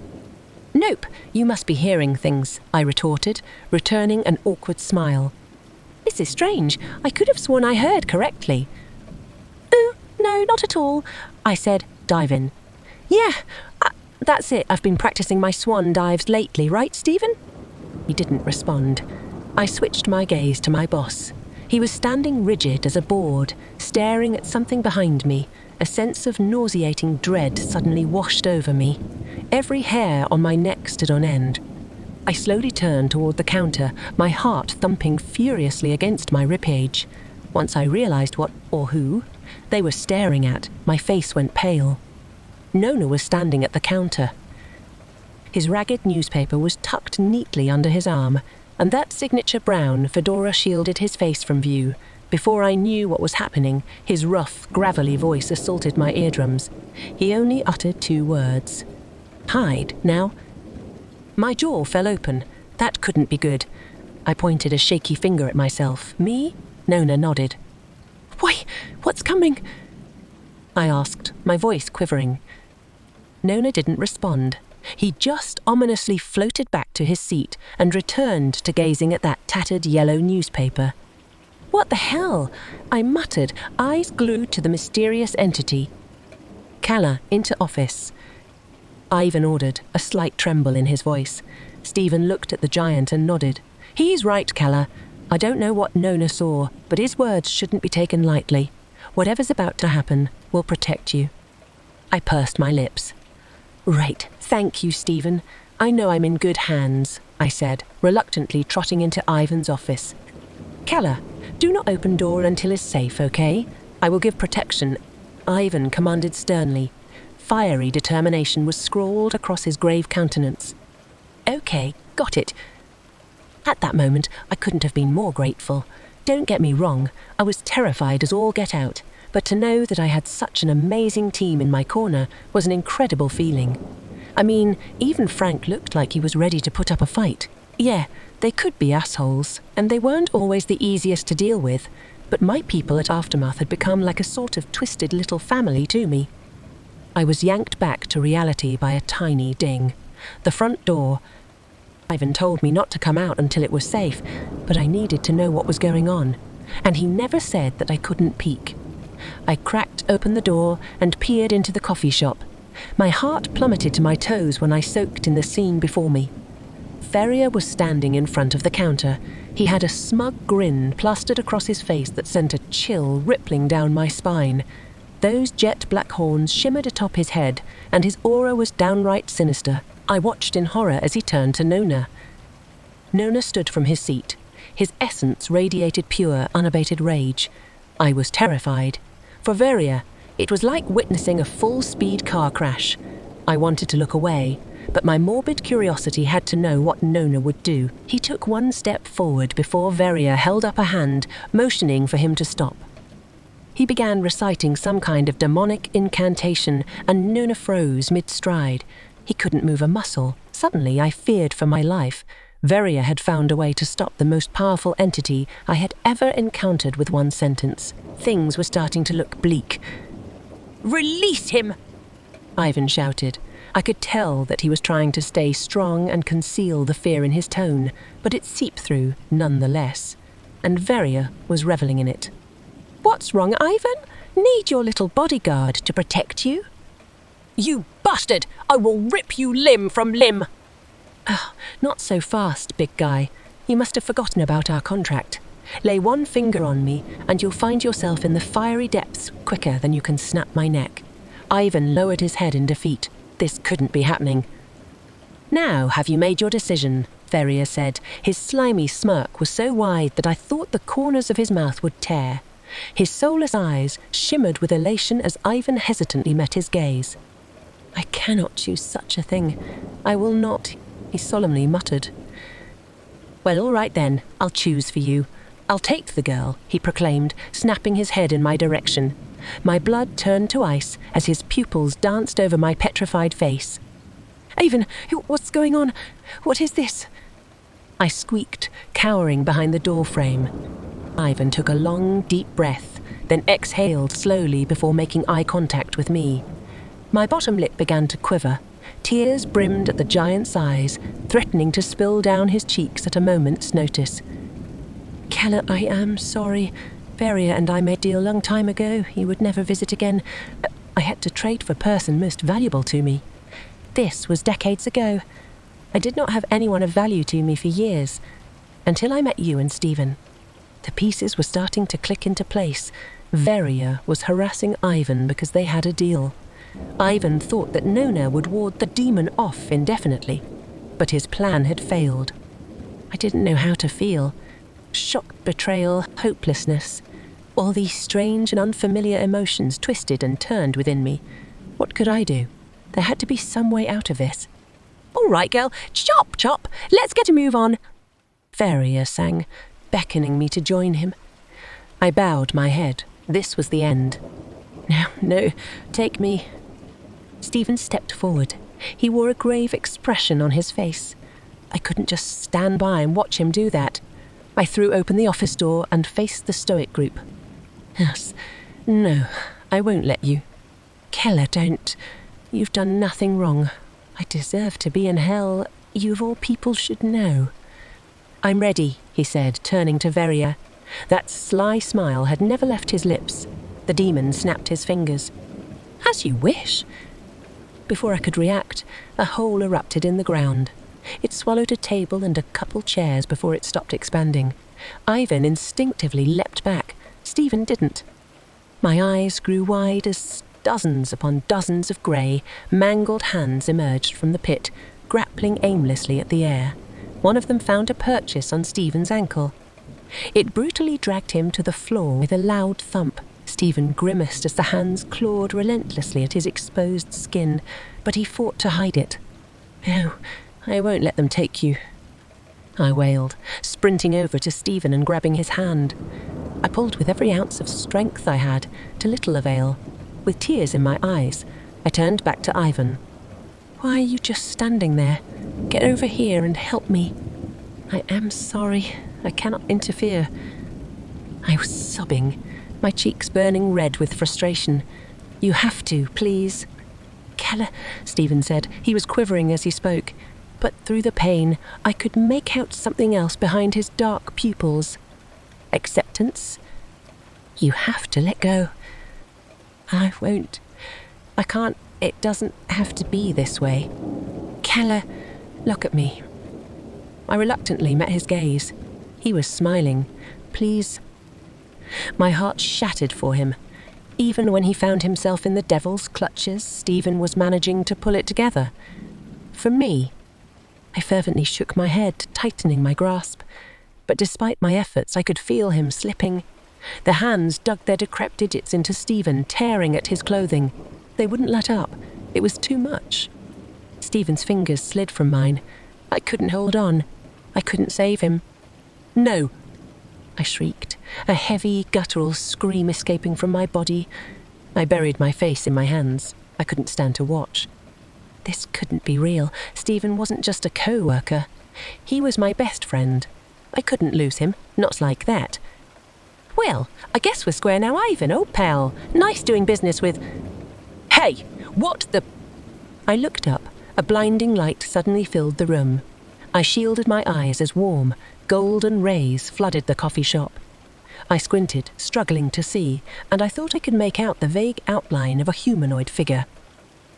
Nope, you must be hearing things, I retorted, returning an awkward smile. This is strange. I could have sworn I heard correctly. No, not at all, I said, diving. Yeah, that's it. I've been practicing my swan dives lately, right, Stephen? He didn't respond. I switched my gaze to my boss. He was standing rigid as a board, staring at something behind me. A sense of nauseating dread suddenly washed over me. Every hair on my neck stood on end. I slowly turned toward the counter, my heart thumping furiously against my ribcage. Once I realized what, or who, they were staring at, my face went pale. Nona was standing at the counter. His ragged newspaper was tucked neatly under his arm, and that signature brown fedora shielded his face from view. Before I knew what was happening, his rough, gravelly voice assaulted my eardrums. He only uttered 2 words. Hide, now. My jaw fell open. That couldn't be good. I pointed a shaky finger at myself. Me? Nona nodded. Why, what's coming? I asked, my voice quivering. Nona didn't respond. He just ominously floated back to his seat and returned to gazing at that tattered yellow newspaper. What the hell? I muttered, eyes glued to the mysterious entity. Calla, into office. Ivan ordered, a slight tremble in his voice. Stephen looked at the giant and nodded. He's right, Keller. I don't know what Nona saw, but his words shouldn't be taken lightly. Whatever's about to happen will protect you. I pursed my lips. Right, thank you, Stephen. I know I'm in good hands, I said, reluctantly trotting into Ivan's office. Keller, do not open door until it's safe, okay? I will give protection, Ivan commanded sternly. Fiery determination was scrawled across his grave countenance. Okay, got it. At that moment, I couldn't have been more grateful. Don't get me wrong, I was terrified as all get out, but to know that I had such an amazing team in my corner was an incredible feeling. I mean, even Frank looked like he was ready to put up a fight. Yeah, they could be assholes, and they weren't always the easiest to deal with, but my people at Aftermath had become like a sort of twisted little family to me. I was yanked back to reality by a tiny ding. The front door. Ivan told me not to come out until it was safe, but I needed to know what was going on, and he never said that I couldn't peek. I cracked open the door and peered into the coffee shop. My heart plummeted to my toes when I soaked in the scene before me. Ferrier was standing in front of the counter. He had a smug grin plastered across his face that sent a chill rippling down my spine. Those jet black horns shimmered atop his head, and his aura was downright sinister. I watched in horror as he turned to Nona. Nona stood from his seat. His essence radiated pure, unabated rage. I was terrified. For Verrier, it was like witnessing a full-speed car crash. I wanted to look away, but my morbid curiosity had to know what Nona would do. He took one step forward before Verrier held up a hand, motioning for him to stop. He began reciting some kind of demonic incantation, and Nona froze mid-stride. He couldn't move a muscle. Suddenly, I feared for my life. Verrier had found a way to stop the most powerful entity I had ever encountered with one sentence. Things were starting to look bleak. "Release him!" Ivan shouted. I could tell that he was trying to stay strong and conceal the fear in his tone, but it seeped through nonetheless, and Verrier was reveling in it. "What's wrong, Ivan? Need your little bodyguard to protect you?" "You bastard! I will rip you limb from limb!" Oh, not so fast, big guy. You must have forgotten about our contract. Lay one finger on me, and you'll find yourself in the fiery depths quicker than you can snap my neck. Ivan lowered his head in defeat. This couldn't be happening. "Now have you made your decision?" Verrier said. His slimy smirk was so wide that I thought the corners of his mouth would tear. His soulless eyes shimmered with elation as Ivan hesitantly met his gaze. "I cannot choose such a thing. I will not," he solemnly muttered. "Well, all right then. I'll choose for you. I'll take the girl," he proclaimed, snapping his head in my direction. My blood turned to ice as his pupils danced over my petrified face. "Ivan, what's going on? What is this?" I squeaked, cowering behind the door frame. Ivan took a long, deep breath, then exhaled slowly before making eye contact with me. My bottom lip began to quiver. Tears brimmed at the giant's eyes, threatening to spill down his cheeks at a moment's notice. "Keller, I am sorry. Verrier and I made a deal a long time ago. He would never visit again. I had to trade for a person most valuable to me. This was decades ago. I did not have anyone of value to me for years, until I met you and Stephen. The pieces were starting to click into place. Verrier was harassing Ivan because they had a deal. Ivan thought that Nona would ward the demon off indefinitely, but his plan had failed. I didn't know how to feel. Shock, betrayal, hopelessness. All these strange and unfamiliar emotions twisted and turned within me. What could I do? There had to be some way out of this. "All right, girl, chop, chop. Let's get a move on," Verrier sang, beckoning me to join him. I bowed my head. This was the end. No, take me." Stephen stepped forward. He wore a grave expression on his face. I couldn't just stand by and watch him do that. I threw open the office door and faced the stoic group. "Yes, no, I won't let you. Keller, don't. You've done nothing wrong. I deserve to be in hell. You of all people should know." "I'm ready," he said, turning to Verrier. That sly smile had never left his lips. The demon snapped his fingers. "As you wish." Before I could react, a hole erupted in the ground. It swallowed a table and a couple chairs before it stopped expanding. Ivan instinctively leapt back. Stephen didn't. My eyes grew wide as dozens upon dozens of grey, mangled hands emerged from the pit, grappling aimlessly at the air. One of them found a purchase on Stephen's ankle. It brutally dragged him to the floor with a loud thump. Stephen grimaced as the hands clawed relentlessly at his exposed skin, but he fought to hide it. "No, I won't let them take you," I wailed, sprinting over to Stephen and grabbing his hand. I pulled with every ounce of strength I had, to little avail. With tears in my eyes, I turned back to Ivan. "Why are you just standing there? Get over here and help me." "I am sorry. I cannot interfere." I was sobbing, my cheeks burning red with frustration. "You have to, please." "Keller," Stephen said. He was quivering as he spoke, but through the pain, I could make out something else behind his dark pupils. "Acceptance? You have to let go." "I won't. I can't. It doesn't have to be this way." "Keller, look at me." I reluctantly met his gaze. He was smiling. "Please." My heart shattered for him. Even when he found himself in the devil's clutches, Stephen was managing to pull it together. For me, I fervently shook my head, tightening my grasp. But despite my efforts, I could feel him slipping. The hands dug their decrepit digits into Stephen, tearing at his clothing. They wouldn't let up. It was too much. Stephen's fingers slid from mine. I couldn't hold on. I couldn't save him. "No!" I shrieked, a heavy, guttural scream escaping from my body. I buried my face in my hands. I couldn't stand to watch. This couldn't be real. Stephen wasn't just a co-worker. He was my best friend. I couldn't lose him, not like that. "Well, I guess we're square now, Ivan, old pal. Nice doing business with—" "Hey, what the—" I looked up. A blinding light suddenly filled the room. I shielded my eyes as warm, golden rays flooded the coffee shop. I squinted, struggling to see, and I thought I could make out the vague outline of a humanoid figure.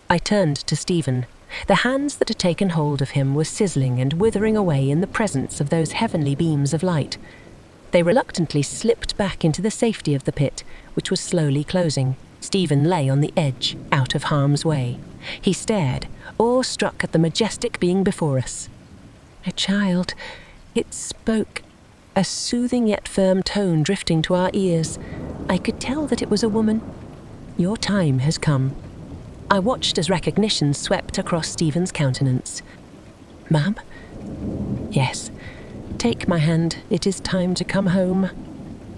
I turned to Stephen. The hands that had taken hold of him were sizzling and withering away in the presence of those heavenly beams of light. They reluctantly slipped back into the safety of the pit, which was slowly closing. Stephen lay on the edge, out of harm's way. He stared, awe-struck at the majestic being before us. A child. It spoke, a soothing yet firm tone drifting to our ears. I could tell that it was a woman. "Your time has come." I watched as recognition swept across Stephen's countenance. "Ma'am?" "Yes. Take my hand. It is time to come home."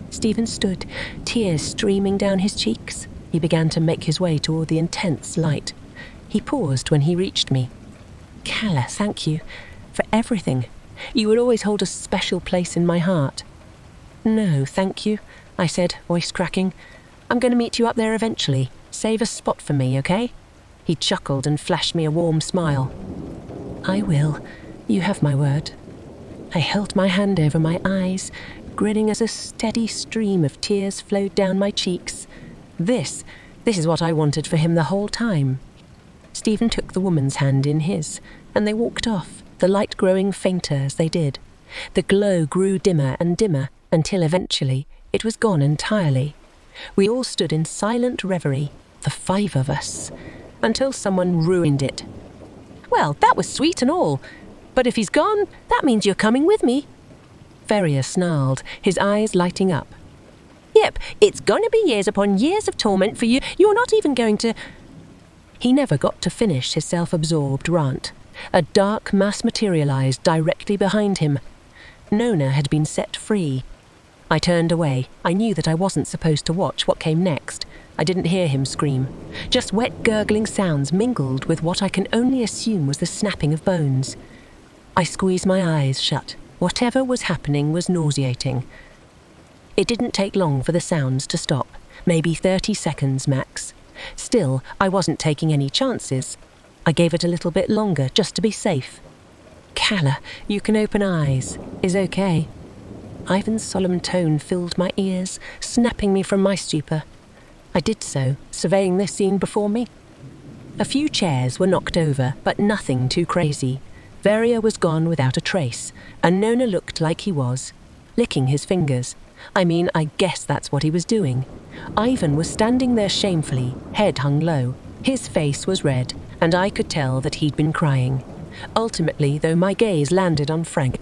Stephen stood, tears streaming down his cheeks. He began to make his way toward the intense light. He paused when he reached me. "Keller, thank you for everything. You will always hold a special place in my heart." "No, thank you," I said, voice cracking. "I'm going to meet you up there eventually. Save a spot for me, okay?" He chuckled and flashed me a warm smile. "I will. You have my word." I held my hand over my eyes, grinning as a steady stream of tears flowed down my cheeks. This is what I wanted for him the whole time. Stephen took the woman's hand in his, and they walked off, the light growing fainter as they did. The glow grew dimmer and dimmer, until eventually it was gone entirely. We all stood in silent reverie, the 5 of us, until someone ruined it. "Well, that was sweet and all, but if he's gone, that means you're coming with me." Ferrier snarled, his eyes lighting up. "Yep, it's going to be years upon years of torment for you. You're not even going to—" He never got to finish his self-absorbed rant. A dark mass materialized directly behind him. Nona had been set free. I turned away. I knew that I wasn't supposed to watch what came next. I didn't hear him scream. Just wet, gurgling sounds mingled with what I can only assume was the snapping of bones. I squeezed my eyes shut. Whatever was happening was nauseating. It didn't take long for the sounds to stop. Maybe 30 seconds max. Still, I wasn't taking any chances. I gave it a little bit longer, just to be safe. "Keller, you can open eyes. Is okay." Ivan's solemn tone filled my ears, snapping me from my stupor. I did so, surveying the scene before me. A few chairs were knocked over, but nothing too crazy. Veria was gone without a trace, and Nona looked like he was, licking his fingers. I guess that's what he was doing. Ivan was standing there shamefully, head hung low. His face was red, and I could tell that he'd been crying. Ultimately, though, my gaze landed on Frank.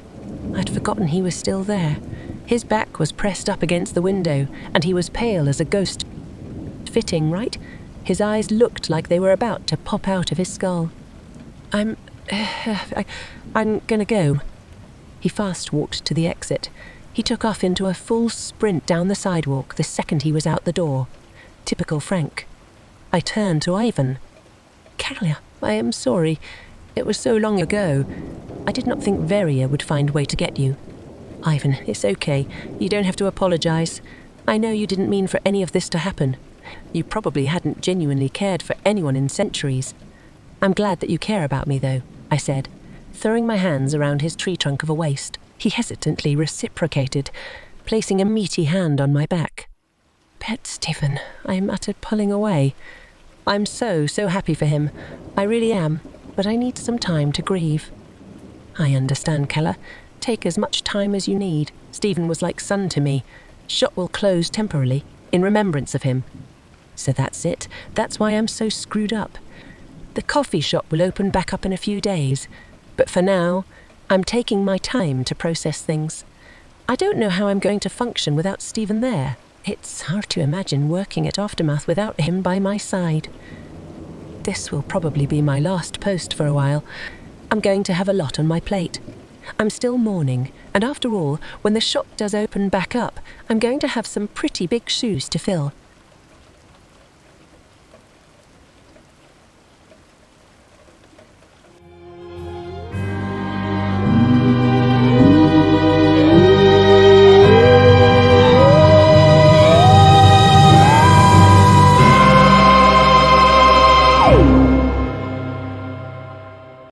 I'd forgotten he was still there. His back was pressed up against the window, and he was pale as a ghost. Fitting, right? His eyes looked like they were about to pop out of his skull. I'm gonna go. He fast walked to the exit. He took off into a full sprint down the sidewalk the second he was out the door. Typical Frank. I turned to Ivan. Kalia, I am sorry. It was so long ago. I did not think Veria would find a way to get you. Ivan, it's okay. You don't have to apologize. I know you didn't mean for any of this to happen. You probably hadn't genuinely cared for anyone in centuries. I'm glad that you care about me, though, I said, throwing my hands around his tree trunk of a waist. He hesitantly reciprocated, placing a meaty hand on my back. Pet Stephen, I muttered, pulling away. I'm so happy for him. I really am, but I need some time to grieve. I understand, Keller. Take as much time as you need. Stephen was like son to me. Shop will close temporarily, in remembrance of him. So that's it. That's why I'm so screwed up. The coffee shop will open back up in a few days, but for now, I'm taking my time to process things. I don't know how I'm going to function without Stephen there. It's hard to imagine working at Aftermath without him by my side. This will probably be my last post for a while. I'm going to have a lot on my plate. I'm still mourning, and after all, when the shop does open back up, I'm going to have some pretty big shoes to fill.